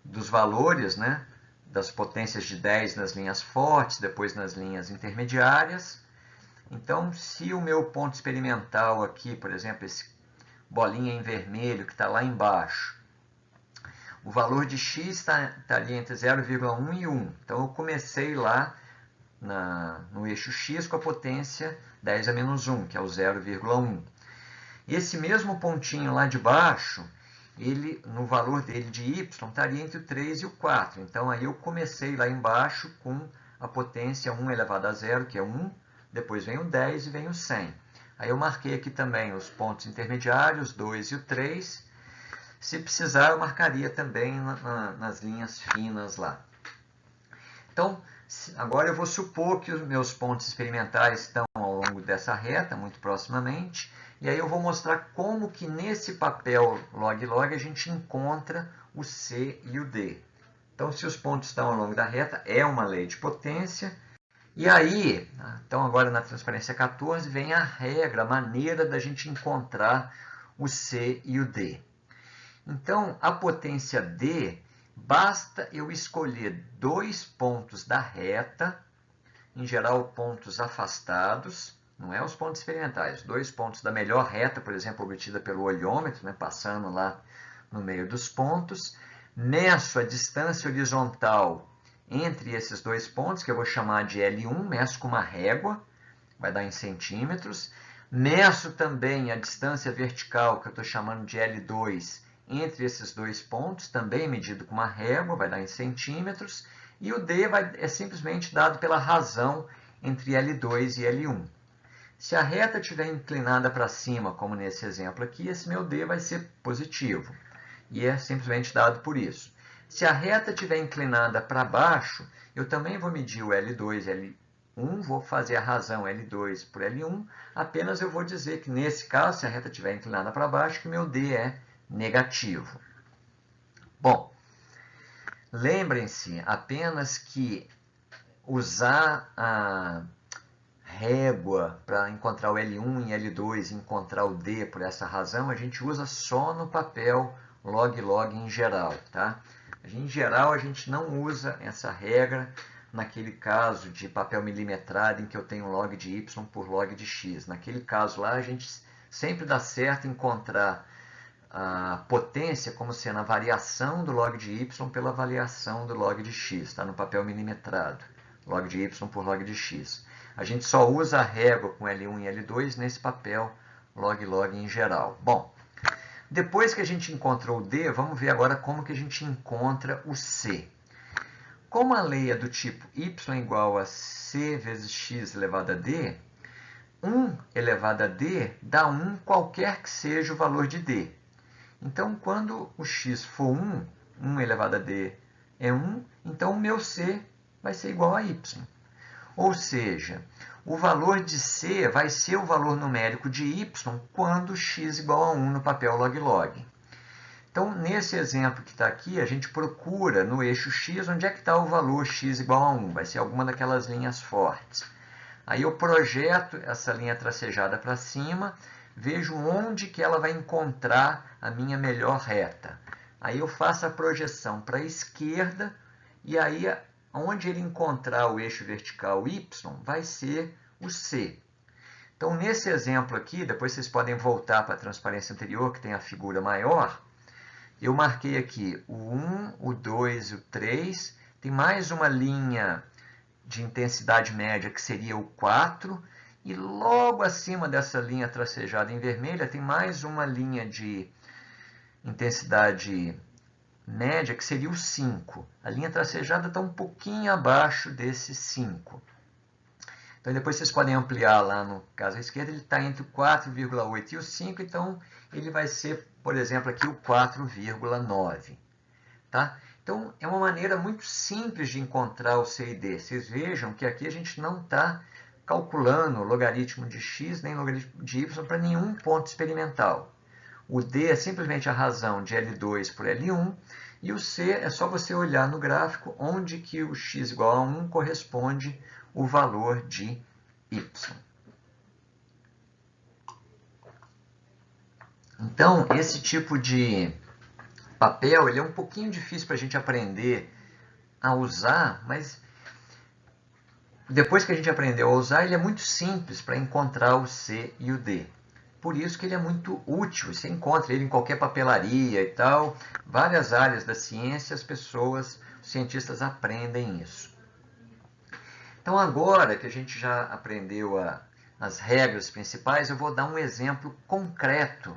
dos valores, né, das potências de 10 nas linhas fortes, depois nas linhas intermediárias. Então, se o meu ponto experimental aqui, por exemplo, esse bolinha em vermelho que está lá embaixo, o valor de x está ali entre 0,1 e 1. Então, eu comecei lá no eixo x com a potência 10 a menos 1, que é o 0,1. Esse mesmo pontinho lá de baixo, no valor dele de y, estaria entre o 3 e o 4. Então, aí eu comecei lá embaixo com a potência 1 elevado a 0, que é 1, depois vem o 10 e vem o 100. Aí eu marquei aqui também os pontos intermediários, 2 e o 3. Se precisar, eu marcaria também nas linhas finas lá. Então, agora eu vou supor que os meus pontos experimentais estão ao longo dessa reta, muito proximamente, e aí eu vou mostrar como que nesse papel log-log a gente encontra o C e o D. Então, se os pontos estão ao longo da reta, é uma lei de potência. E aí, então agora na transparência 14, vem a regra, a maneira da gente encontrar o C e o D. Então, a potência D Basta eu escolher 2 pontos da reta, em geral pontos afastados, não é os pontos experimentais, 2 pontos da melhor reta, por exemplo, obtida pelo olhômetro, né, passando lá no meio dos pontos. Meço a distância horizontal entre esses 2 pontos, que eu vou chamar de L1, meço com uma régua, vai dar em centímetros. Meço também a distância vertical, que eu estou chamando de L2, entre esses 2 pontos, também medido com uma régua, vai dar em centímetros. E o D é simplesmente dado pela razão entre L2 e L1. Se a reta estiver inclinada para cima, como nesse exemplo aqui, esse meu D vai ser positivo. E é simplesmente dado por isso. Se a reta estiver inclinada para baixo, eu também vou medir o L2 e L1, vou fazer a razão L2 por L1, apenas eu vou dizer que nesse caso, se a reta estiver inclinada para baixo, que meu D é negativo. Bom, lembrem-se apenas que usar a régua para encontrar o L1 e L2 e encontrar o D por essa razão, a gente usa só no papel log-log em geral, tá? Em geral, a gente não usa essa regra naquele caso de papel milimetrado em que eu tenho log de y por log de x. Naquele caso lá, a gente sempre dá certo encontrar a potência como sendo a variação do log de y pela variação do log de x, tá? No papel milimetrado, log de y por log de x. A gente só usa a régua com L1 e L2 nesse papel log-log em geral. Bom, depois que a gente encontrou o D, vamos ver agora como que a gente encontra o C. Como a lei é do tipo y igual a c vezes x elevado a d, 1 elevado a d dá 1 qualquer que seja o valor de d. Então, quando o x for 1, 1 elevado a d é 1, então o meu c vai ser igual a y. Ou seja, o valor de c vai ser o valor numérico de y quando x igual a 1 no papel log-log. Então, nesse exemplo que está aqui, a gente procura no eixo x onde é que está o valor x igual a 1. Vai ser alguma daquelas linhas fortes. Aí eu projeto essa linha tracejada para cima, vejo onde que ela vai encontrar a minha melhor reta. Aí eu faço a projeção para a esquerda e aí onde ele encontrar o eixo vertical y vai ser o C. Então, nesse exemplo aqui, depois vocês podem voltar para a transparência anterior, que tem a figura maior, eu marquei aqui o 1, o 2 e o 3, tem mais uma linha de intensidade média que seria o 4, e logo acima dessa linha tracejada em vermelha tem mais uma linha de intensidade média que seria o 5. A linha tracejada está um pouquinho abaixo desse 5. Então depois vocês podem ampliar lá no caso à esquerda, ele está entre o 4,8 e o 5, então ele vai ser, por exemplo, aqui o 4,9. Tá? Então é uma maneira muito simples de encontrar o C e D. Vocês vejam que aqui a gente não está calculando o logaritmo de x nem logaritmo de y para nenhum ponto experimental. O D é simplesmente a razão de L2 por L1, e o C é só você olhar no gráfico onde que o x igual a 1 corresponde o valor de y. Então, esse tipo de papel ele é um pouquinho difícil para a gente aprender a usar, mas depois que a gente aprendeu a usar, ele é muito simples para encontrar o C e o D. Por isso que ele é muito útil, você encontra ele em qualquer papelaria e tal, várias áreas da ciência, as pessoas, os cientistas aprendem isso. Então agora que a gente já aprendeu as regras principais, eu vou dar um exemplo concreto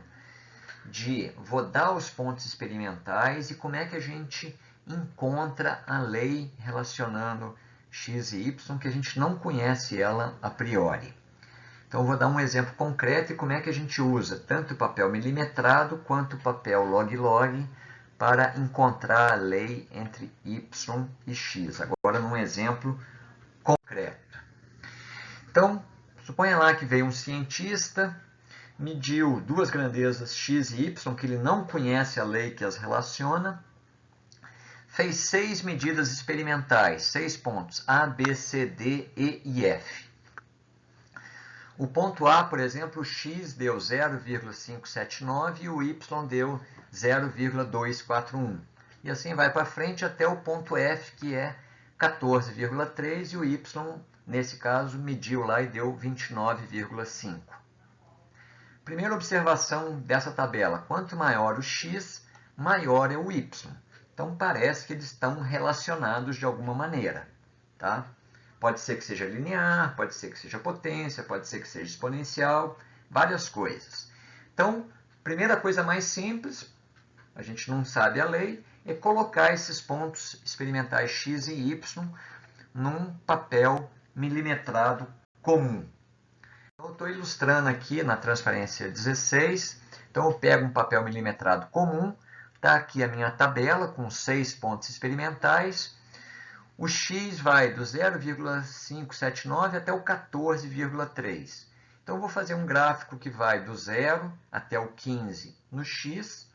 vou dar os pontos experimentais e como é que a gente encontra a lei relacionando x e y, que a gente não conhece ela a priori. Então, eu vou dar um exemplo concreto e como é que a gente usa tanto o papel milimetrado quanto o papel log-log para encontrar a lei entre y e x. Agora, num exemplo concreto. Então, suponha lá que veio um cientista, mediu duas grandezas x e y, que ele não conhece a lei que as relaciona, fez 6 medidas experimentais, 6 pontos, A, B, C, D, E e F. O ponto A, por exemplo, o x deu 0,579 e o y deu 0,241. e assim vai para frente até o ponto F, que é 14,3, e o Y, nesse caso, mediu lá e deu 29,5. Primeira observação dessa tabela: quanto maior o x, maior é o y. Então parece que eles estão relacionados de alguma maneira, tá? Pode ser que seja linear, pode ser que seja potência, pode ser que seja exponencial, várias coisas. Então, primeira coisa mais simples, a gente não sabe a lei, é colocar esses pontos experimentais x e y num papel milimetrado comum. Eu estou ilustrando aqui na transparência 16, então eu pego um papel milimetrado comum, está aqui a minha tabela com 6 pontos experimentais, o x vai do 0,579 até o 14,3. Então eu vou fazer um gráfico que vai do 0 até o 15 no x,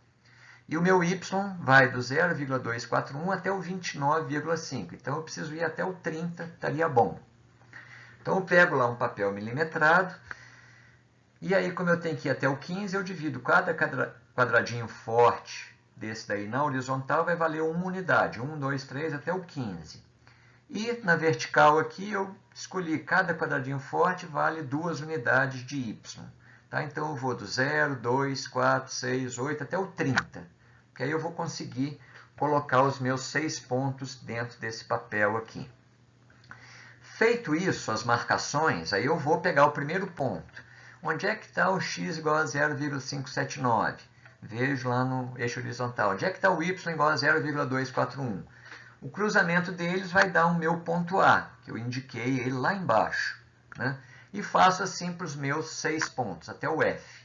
e o meu y vai do 0,241 até o 29,5. Então eu preciso ir até o 30, estaria bom. Então eu pego lá um papel milimetrado, e aí como eu tenho que ir até o 15, eu divido cada quadradinho forte desse daí na horizontal, vai valer uma unidade, 1, 2, 3 até o 15. E na vertical aqui eu escolhi cada quadradinho forte vale 2 unidades de y. Tá? Então eu vou do 0, 2, 4, 6, 8 até o 30, que aí eu vou conseguir colocar os meus 6 pontos dentro desse papel aqui. Feito isso, as marcações, aí eu vou pegar o primeiro ponto. Onde é que está o x igual a 0,579? Vejo lá no eixo horizontal. Onde é que está o y igual a 0,241? O cruzamento deles vai dar o meu ponto A, que eu indiquei ele lá embaixo, né? E faço assim para os meus 6 pontos, até o F.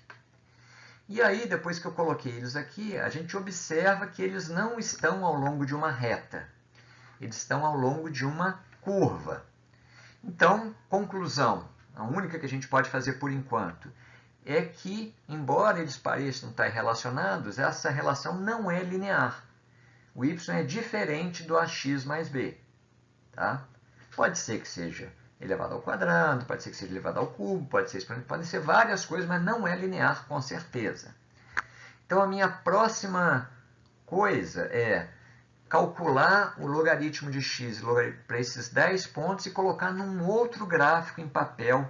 E aí, depois que eu coloquei eles aqui, a gente observa que eles não estão ao longo de uma reta. Eles estão ao longo de uma curva. Então, conclusão, a única que a gente pode fazer por enquanto, é que, embora eles pareçam estar relacionados, essa relação não é linear. O y é diferente do ax mais b. Tá? Pode ser que seja elevado ao quadrado, pode ser que seja elevado ao cubo, podem ser várias coisas, mas não é linear com certeza. Então, a minha próxima coisa é calcular o logaritmo de x para esses 10 pontos e colocar num outro gráfico em papel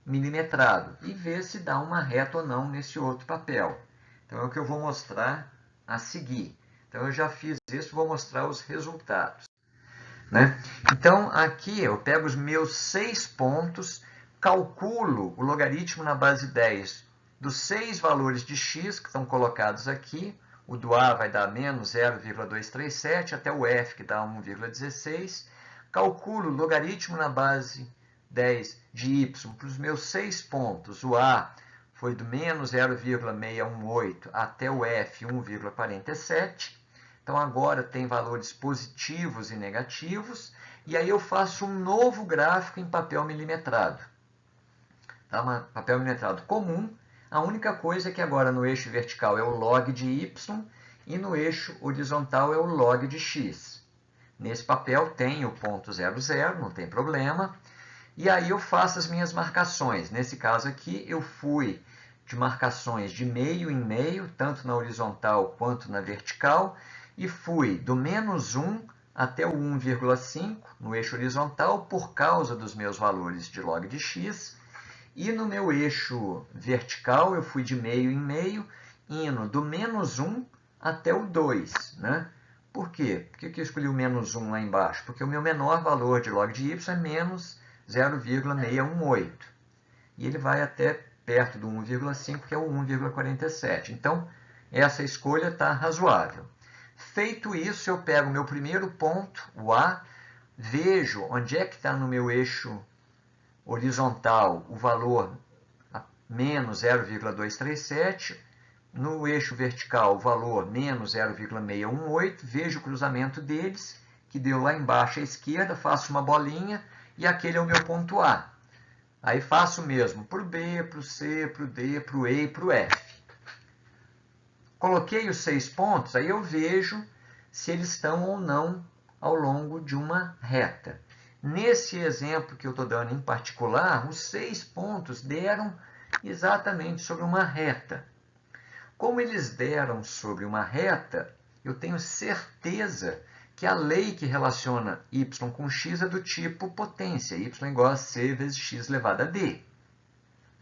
milimetrado e ver se dá uma reta ou não nesse outro papel. Então, é o que eu vou mostrar a seguir. Então, eu já fiz isso, vou mostrar os resultados, né? Então, aqui eu pego os meus 6 pontos, calculo o logaritmo na base 10 dos 6 valores de x que estão colocados aqui. O do A vai dar menos 0,237 até o F, que dá 1,16. Calculo o logaritmo na base 10 de y para os meus 6 pontos. O A foi do menos 0,618 até o F, 1,47. Então, agora tem valores positivos e negativos. E aí eu faço um novo gráfico em papel milimetrado. Tá? Papel milimetrado comum. A única coisa é que agora no eixo vertical é o log de y e no eixo horizontal é o log de x. Nesse papel tem o ponto 00, não tem problema. E aí eu faço as minhas marcações. Nesse caso aqui eu fui de marcações de meio em meio, tanto na horizontal quanto na vertical, e fui do menos 1 até o 1,5 no eixo horizontal por causa dos meus valores de log de x. E no meu eixo vertical, eu fui de meio em meio, indo do menos 1 até o 2. Né? Por quê? Por que eu escolhi o menos 1 lá embaixo? Porque o meu menor valor de log de y é menos 0,618. E ele vai até perto do 1,5, que é o 1,47. Então, essa escolha está razoável. Feito isso, eu pego o meu primeiro ponto, o A, vejo onde é que está no meu eixo horizontal o valor menos 0,237, no eixo vertical o valor menos 0,618, vejo o cruzamento deles, que deu lá embaixo à esquerda, faço uma bolinha e aquele é o meu ponto A. Aí faço o mesmo para o B, para o C, para o D, para o E e para o F. Coloquei os 6 pontos, aí eu vejo se eles estão ou não ao longo de uma reta. Nesse exemplo que eu estou dando em particular, os 6 pontos deram exatamente sobre uma reta. Como eles deram sobre uma reta, eu tenho certeza que a lei que relaciona y com x é do tipo potência, y igual a c vezes x elevado a d,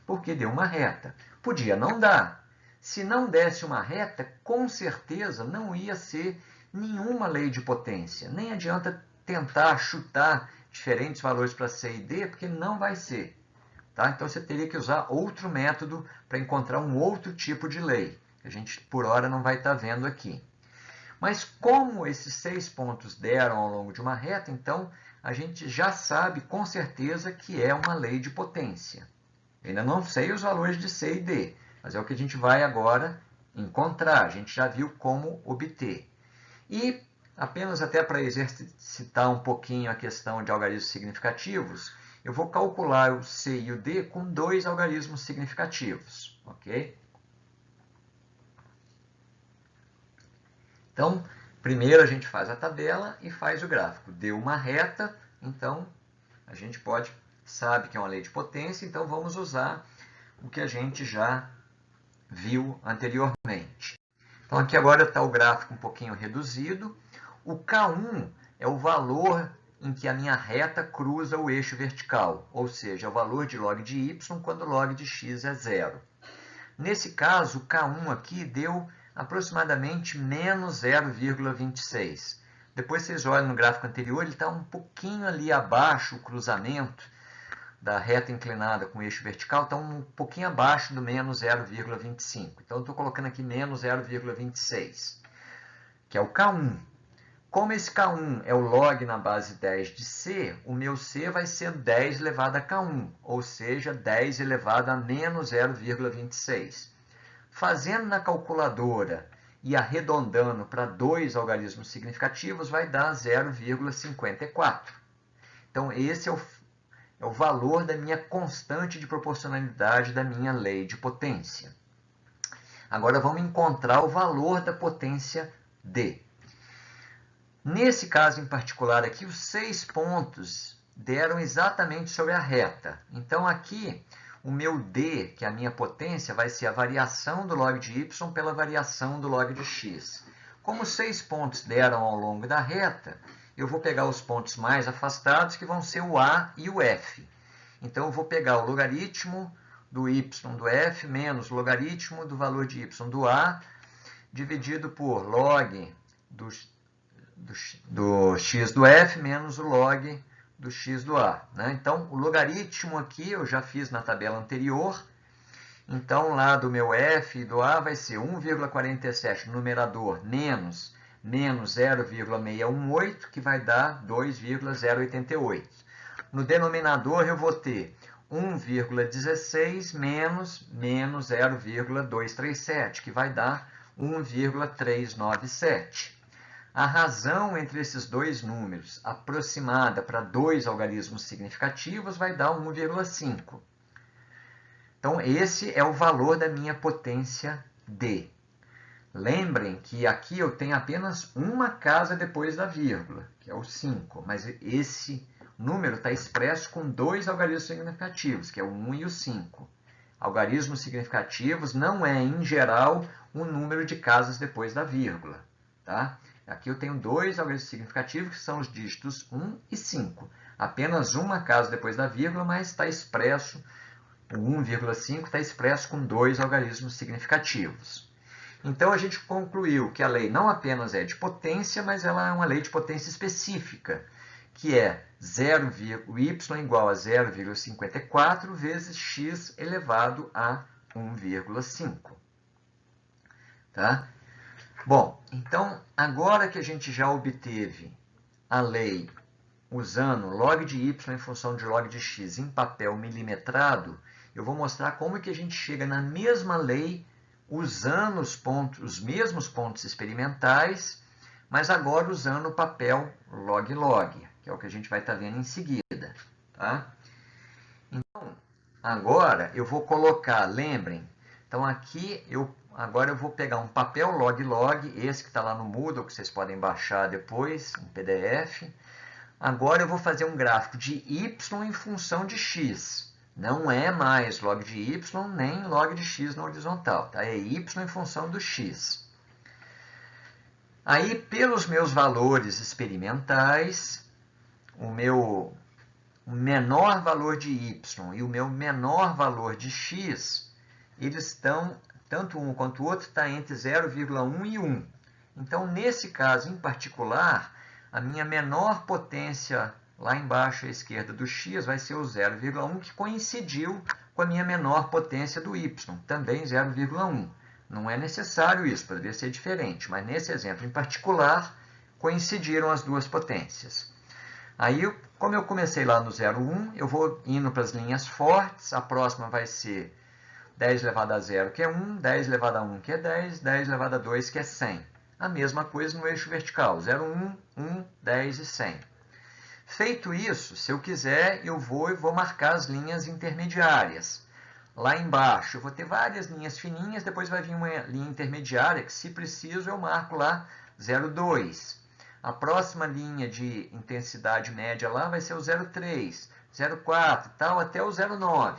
porque deu uma reta. Podia não dar. Se não desse uma reta, com certeza não ia ser nenhuma lei de potência. Nem adianta tentar chutar diferentes valores para c e d, porque não vai ser. Tá? Então, você teria que usar outro método para encontrar um outro tipo de lei, que a gente, por hora, não vai estar vendo aqui. Mas como esses 6 pontos deram ao longo de uma reta, então, a gente já sabe com certeza que é uma lei de potência. Eu ainda não sei os valores de C e D, mas é o que a gente vai agora encontrar. A gente já viu como obter. E, apenas até para exercitar um pouquinho a questão de algarismos significativos, eu vou calcular o C e o D com 2 algarismos significativos. Ok? Então, primeiro a gente faz a tabela e faz o gráfico. Deu uma reta, então a gente sabe que é uma lei de potência, então vamos usar o que a gente já viu anteriormente. Então, aqui agora está o gráfico um pouquinho reduzido. O K1 é o valor em que a minha reta cruza o eixo vertical, ou seja, é o valor de log de y quando log de x é 0. Nesse caso, o K1 aqui deu aproximadamente menos 0,26. Depois vocês olham no gráfico anterior, ele está um pouquinho ali abaixo, o cruzamento da reta inclinada com o eixo vertical está um pouquinho abaixo do menos 0,25. Então, eu estou colocando aqui menos 0,26, que é o K1. Como esse K1 é o log na base 10 de C, o meu C vai ser 10 elevado a K1, ou seja, 10 elevado a menos 0,26. Fazendo na calculadora e arredondando para 2 algarismos significativos, vai dar 0,54. Então, esse é o valor da minha constante de proporcionalidade da minha lei de potência. Agora, vamos encontrar o valor da potência D. Nesse caso em particular aqui, os 6 pontos deram exatamente sobre a reta. Então, aqui, o meu D, que é a minha potência, vai ser a variação do log de y pela variação do log de x. Como os 6 pontos deram ao longo da reta, eu vou pegar os pontos mais afastados, que vão ser o A e o F. Então, eu vou pegar o logaritmo do y do F menos o logaritmo do valor de y do A, dividido por log do x do F menos o log do x do A. Né? Então, o logaritmo aqui eu já fiz na tabela anterior. Então, lá do meu F e do A vai ser 1,47 no numerador menos 0,618, que vai dar 2,088. No denominador, eu vou ter 1,16 menos 0,237, que vai dar 1,397. A razão entre esses dois números, aproximada para 2 algarismos significativos, vai dar 1,5. Então, esse é o valor da minha potência D. Lembrem que aqui eu tenho apenas uma casa depois da vírgula, que é o 5, mas esse número está expresso com 2 algarismos significativos, que é o 1 e o 5. Algarismos significativos não é, em geral, o número de casas depois da vírgula. Tá? Aqui eu tenho 2 algarismos significativos, que são os dígitos 1 e 5. Apenas uma casa depois da vírgula, mas está expresso, o 1,5 está expresso com 2 algarismos significativos. Então, a gente concluiu que a lei não apenas é de potência, mas ela é uma lei de potência específica, que é y igual a 0,54 vezes x elevado a 1,5. Tá? Bom, então, agora que a gente já obteve a lei usando log de y em função de log de x em papel milimetrado, eu vou mostrar como que a gente chega na mesma lei usando os mesmos pontos experimentais, mas agora usando o papel log-log, que é o que a gente vai estar vendo em seguida. Tá? Então, agora eu vou colocar, lembrem, então aqui agora eu vou pegar um papel log-log, esse que está lá no Moodle, que vocês podem baixar depois, em PDF. Agora eu vou fazer um gráfico de y em função de x. Não é mais log de y, nem log de x na horizontal. Tá? É y em função do x. Aí, pelos meus valores experimentais, o meu menor valor de y e o meu menor valor de x, eles estão, tanto um quanto o outro, está entre 0,1 e 1. Então, nesse caso em particular, a minha menor potência lá embaixo à esquerda do x vai ser o 0,1, que coincidiu com a minha menor potência do y, também 0,1. Não é necessário isso, poderia ser diferente, mas nesse exemplo em particular, coincidiram as duas potências. Aí, como eu comecei lá no 0,1, eu vou indo para as linhas fortes, a próxima vai ser 10 elevado a 0, que é 1, 10 elevado a 1, que é 10, 10 elevado a 2, que é 100. A mesma coisa no eixo vertical, 0, 1, 1, 10 e 100. Feito isso, se eu quiser, eu vou marcar as linhas intermediárias. Lá embaixo eu vou ter várias linhas fininhas, depois vai vir uma linha intermediária que, se preciso, eu marco lá 0,2. A próxima linha de intensidade média lá vai ser o 0,3, 0,4 e tal, até o 0,9.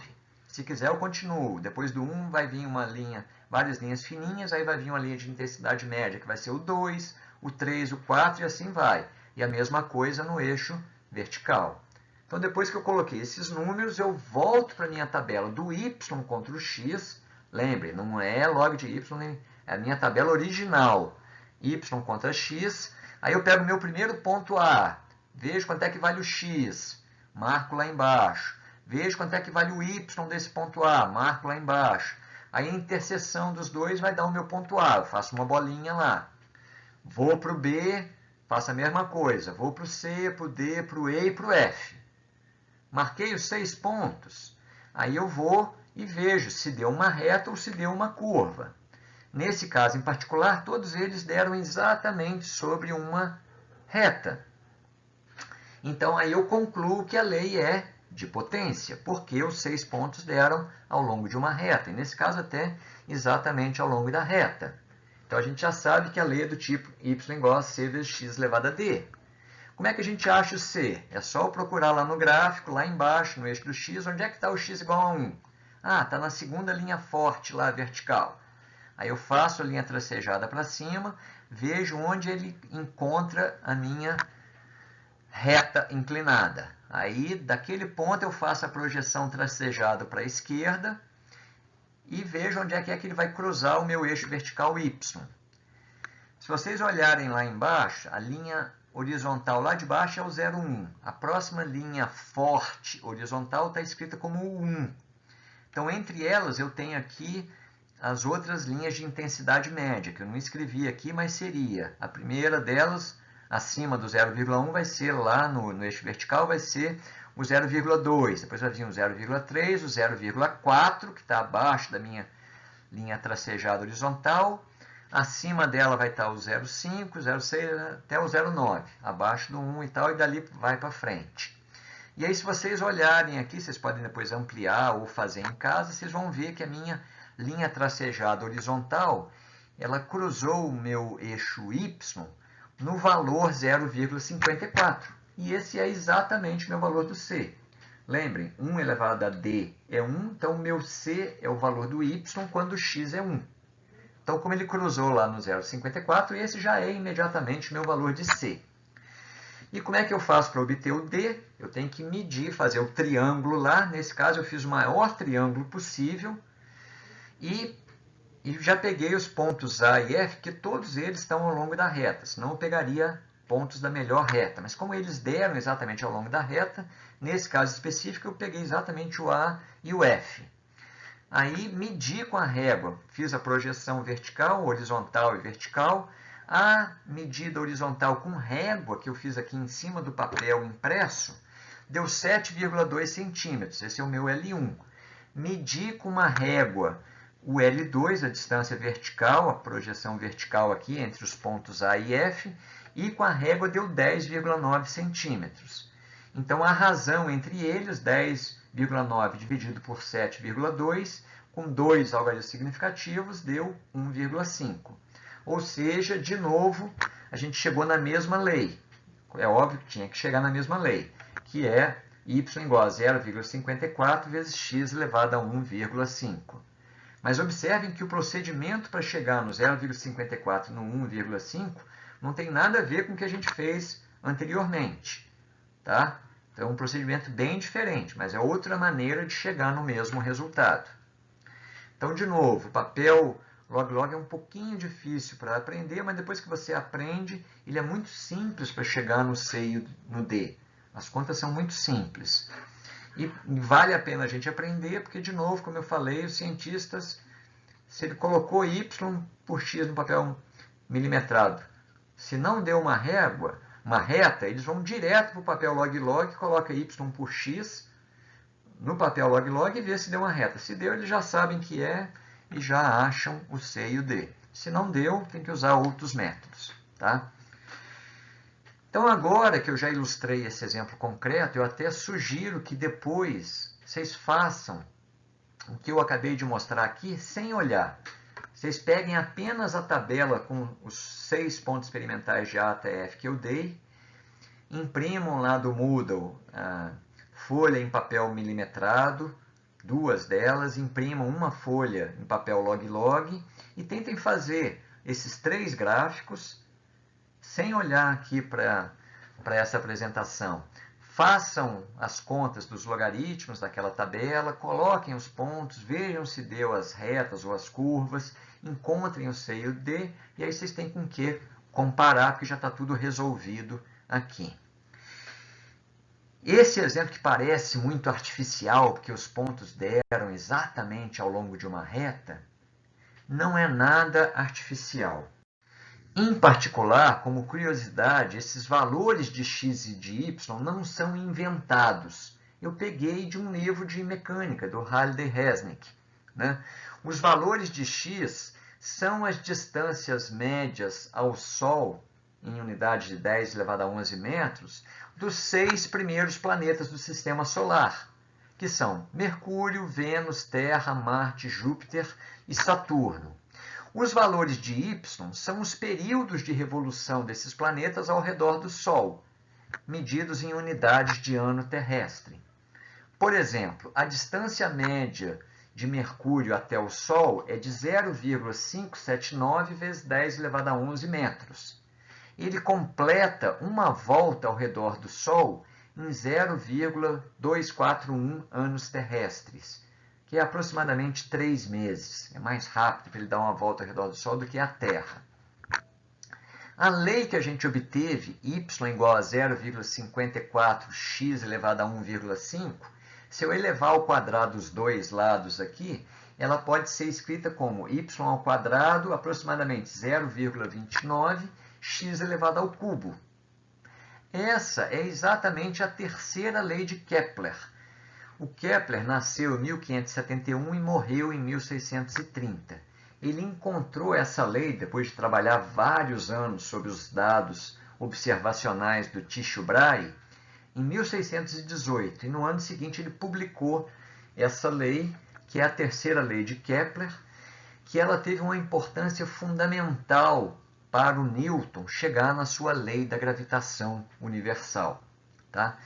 Se quiser, eu continuo. Depois do 1 vai vir uma linha, várias linhas fininhas, aí vai vir uma linha de intensidade média, que vai ser o 2, o 3, o 4 e assim vai. E a mesma coisa no eixo vertical. Então, depois que eu coloquei esses números, eu volto para a minha tabela do y contra o x. Lembre, não é log de y, é a minha tabela original. Y contra x. Aí eu pego o meu primeiro ponto A, vejo quanto é que vale o x, marco lá embaixo. Vejo quanto é que vale o y desse ponto A, marco lá embaixo. Aí a interseção dos dois vai dar o meu ponto A, eu faço uma bolinha lá. Vou para o B, faço a mesma coisa. Vou para o C, para o D, para o E e para o F. Marquei os 6 pontos. Aí eu vou e vejo se deu uma reta ou se deu uma curva. Nesse caso em particular, todos eles deram exatamente sobre uma reta. Então, aí eu concluo que a lei é de potência, porque os 6 pontos deram ao longo de uma reta. E nesse caso, até exatamente ao longo da reta. Então, a gente já sabe que a lei é do tipo y igual a c vezes x elevado a d. Como é que a gente acha o c? É só eu procurar lá no gráfico, lá embaixo, no eixo do x, onde é que está o x igual a 1? Ah, está na segunda linha forte lá, vertical. Aí eu faço a linha tracejada para cima, vejo onde ele encontra a minha reta inclinada. Aí, daquele ponto, eu faço a projeção tracejada para a esquerda e vejo onde é que ele vai cruzar o meu eixo vertical y. Se vocês olharem lá embaixo, a linha horizontal lá de baixo é o 0,1. A próxima linha forte horizontal está escrita como 1. Então, entre elas, eu tenho aqui as outras linhas de intensidade média, que eu não escrevi aqui, mas seria. A primeira delas, acima do 0,1, vai ser lá no eixo vertical, vai ser o 0,2. Depois vai vir o 0,3, o 0,4, que está abaixo da minha linha tracejada horizontal. Acima dela vai estar o 0,5, 0,6, até o 0,9, abaixo do 1 e tal, e dali vai para frente. E aí, se vocês olharem aqui, vocês podem depois ampliar ou fazer em casa, vocês vão ver que a minha linha tracejada horizontal, ela cruzou o meu eixo y no valor 0,54. E esse é exatamente o meu valor do c. Lembrem, 1 elevado a d é 1, então o meu c é o valor do y quando o x é 1. Então, como ele cruzou lá no 0,54, esse já é imediatamente o meu valor de c. E como é que eu faço para obter o d? Eu tenho que medir, fazer o triângulo lá. Nesse caso, eu fiz o maior triângulo possível. E já peguei os pontos A e F, que todos eles estão ao longo da reta, senão eu pegaria pontos da melhor reta. Mas como eles deram exatamente ao longo da reta, nesse caso específico eu peguei exatamente o A e o F. Aí medi com a régua, fiz a projeção vertical, horizontal e vertical. A medida horizontal com régua, que eu fiz aqui em cima do papel impresso, deu 7,2 centímetros, esse é o meu L1. Medi com uma régua o L2, a distância vertical, a projeção vertical aqui entre os pontos A e F, e com a régua deu 10,9 centímetros. Então, a razão entre eles, 10,9 dividido por 7,2, com 2 algarismos significativos, deu 1,5. Ou seja, de novo, a gente chegou na mesma lei. É óbvio que tinha que chegar na mesma lei, que é y igual a 0,54 vezes x elevado a 1,5. Mas observem que o procedimento para chegar no 0,54 no 1,5 não tem nada a ver com o que a gente fez anteriormente, tá? Então é um procedimento bem diferente, mas é outra maneira de chegar no mesmo resultado. Então, de novo, o papel log-log é um pouquinho difícil para aprender, mas depois que você aprende, ele é muito simples para chegar no C e no D. As contas são muito simples. E vale a pena a gente aprender, porque, de novo, como eu falei, os cientistas, se ele colocou Y por X no papel milimetrado, se não deu uma régua, uma reta, eles vão direto para o papel log-log, coloca Y por X no papel log-log e vê se deu uma reta. Se deu, eles já sabem que é e já acham o C e o D. Se não deu, tem que usar outros métodos, tá? Então, agora que eu já ilustrei esse exemplo concreto, eu até sugiro que depois vocês façam o que eu acabei de mostrar aqui sem olhar. Vocês peguem apenas a tabela com os 6 pontos experimentais de A até F que eu dei, imprimam lá do Moodle a folha em papel milimetrado, 2 delas, imprimam uma folha em papel log-log e tentem fazer esses 3 gráficos sem olhar aqui para essa apresentação. Façam as contas dos logaritmos daquela tabela, coloquem os pontos, vejam se deu as retas ou as curvas, encontrem o C e o D, e aí vocês têm com que comparar, porque já está tudo resolvido aqui. Esse exemplo que parece muito artificial, porque os pontos deram exatamente ao longo de uma reta, não é nada artificial. Em particular, como curiosidade, esses valores de x e de y não são inventados. Eu peguei de um livro de mecânica, do Haliday-Resnick, né? Os valores de x são as distâncias médias ao Sol, em unidade de 10 elevado a 11 metros, dos 6 primeiros planetas do Sistema Solar, que são Mercúrio, Vênus, Terra, Marte, Júpiter e Saturno. Os valores de y são os períodos de revolução desses planetas ao redor do Sol, medidos em unidades de ano terrestre. Por exemplo, a distância média de Mercúrio até o Sol é de 0,579 vezes 10 elevado a 11 metros. Ele completa uma volta ao redor do Sol em 0,241 anos terrestres, que é aproximadamente 3 meses. É mais rápido para ele dar uma volta ao redor do Sol do que a Terra. A lei que a gente obteve, y igual a 0,54x elevado a 1,5, se eu elevar ao quadrado os dois lados aqui, ela pode ser escrita como y ao quadrado, aproximadamente 0,29x elevado ao cubo. Essa é exatamente a terceira lei de Kepler. O Kepler nasceu em 1571 e morreu em 1630. Ele encontrou essa lei depois de trabalhar vários anos sobre os dados observacionais do Tycho Brahe em 1618. E no ano seguinte ele publicou essa lei, que é a terceira lei de Kepler, que ela teve uma importância fundamental para o Newton chegar na sua lei da gravitação universal, tá?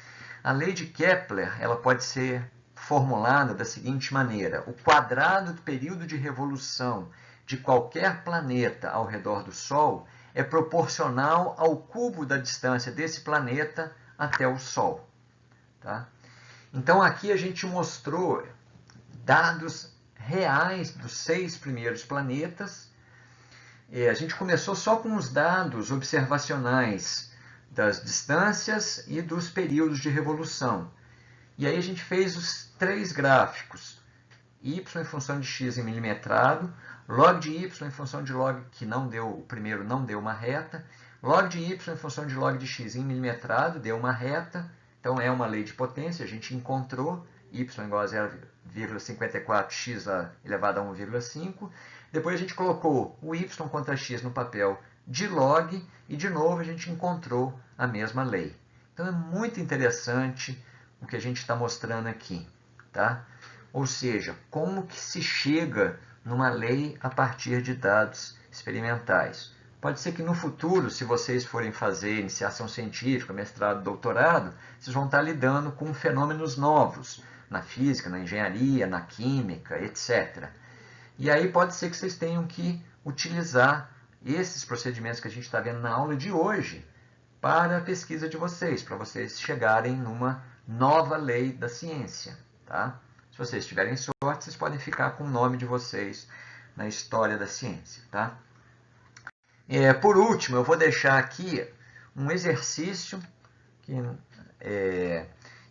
A lei de Kepler ela pode ser formulada da seguinte maneira: o quadrado do período de revolução de qualquer planeta ao redor do Sol é proporcional ao cubo da distância desse planeta até o Sol. Tá? Então, aqui a gente mostrou dados reais dos 6 primeiros planetas. A gente começou só com os dados observacionais das distâncias e dos períodos de revolução. E aí a gente fez os 3 gráficos, y em função de x em milimetrado, log de y em função de log que não deu, o primeiro não deu uma reta, log de y em função de log de x em milimetrado, deu uma reta, então é uma lei de potência, a gente encontrou y igual a 0,54x elevado a 1,5, depois a gente colocou o y contra x no papel de log, e de novo a gente encontrou a mesma lei. Então é muito interessante o que a gente está mostrando aqui, tá? Ou seja, como que se chega numa lei a partir de dados experimentais. Pode ser que no futuro, se vocês forem fazer iniciação científica, mestrado, doutorado, vocês vão estar lidando com fenômenos novos, na física, na engenharia, na química, etc. E aí pode ser que vocês tenham que utilizar esses procedimentos que a gente está vendo na aula de hoje para a pesquisa de vocês, para vocês chegarem numa nova lei da ciência, tá? Se vocês tiverem sorte, vocês podem ficar com o nome de vocês na história da ciência, tá? Por último, eu vou deixar aqui um exercício que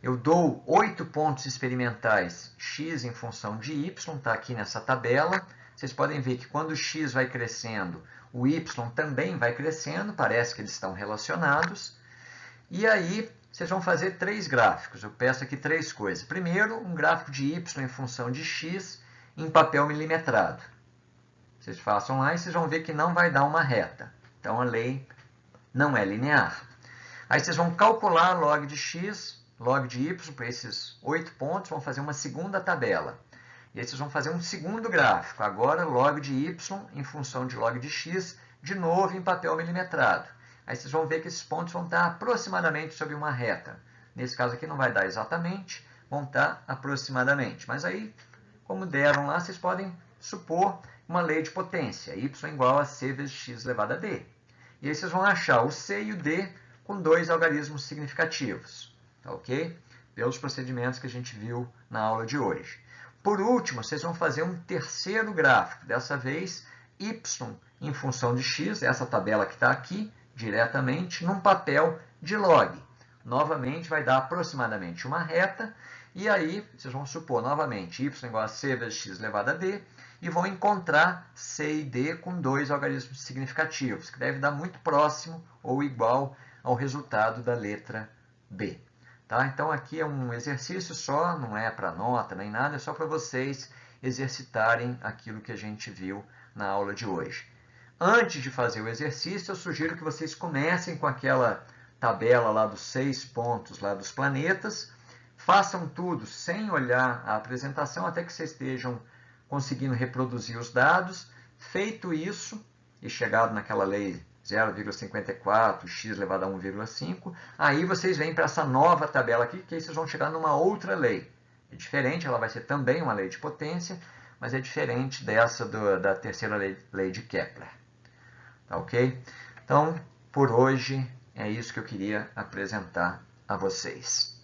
eu dou 8 pontos experimentais x em função de y, está aqui nessa tabela. Vocês podem ver que quando o x vai crescendo, o y também vai crescendo, parece que eles estão relacionados. E aí, vocês vão fazer 3 gráficos. Eu peço aqui 3 coisas. Primeiro, um gráfico de y em função de x em papel milimetrado. Vocês façam lá e vocês vão ver que não vai dar uma reta. Então, a lei não é linear. Aí, vocês vão calcular log de x, log de y, para esses 8 pontos, vão fazer uma segunda tabela. E aí, vocês vão fazer um segundo gráfico. Agora, log de y em função de log de x, de novo em papel milimetrado. Aí, vocês vão ver que esses pontos vão estar aproximadamente sobre uma reta. Nesse caso aqui, não vai dar exatamente, vão estar aproximadamente. Mas aí, como deram lá, vocês podem supor uma lei de potência, y igual a c vezes x elevado a d. E aí vocês vão achar o c e o d com 2 algarismos significativos, tá ok? Pelos procedimentos que a gente viu na aula de hoje. Por último, vocês vão fazer um terceiro gráfico, dessa vez y em função de x, essa tabela que está aqui, diretamente, num papel de log. Novamente, vai dar aproximadamente uma reta, e aí vocês vão supor novamente y igual a c vezes x elevado a d, e vão encontrar c e d com 2 algarismos significativos, que deve dar muito próximo ou igual ao resultado da letra B. Tá? Então, aqui é um exercício só, não é para nota nem nada, é só para vocês exercitarem aquilo que a gente viu na aula de hoje. Antes de fazer o exercício, eu sugiro que vocês comecem com aquela tabela lá dos 6 pontos lá dos planetas, façam tudo sem olhar a apresentação, até que vocês estejam conseguindo reproduzir os dados. Feito isso, e chegado naquela lei 0,54, x elevado a 1,5, aí vocês vêm para essa nova tabela aqui, que aí vocês vão chegar numa outra lei. É diferente, ela vai ser também uma lei de potência, mas é diferente dessa da terceira lei de Kepler. Tá ok? Então, por hoje, é isso que eu queria apresentar a vocês.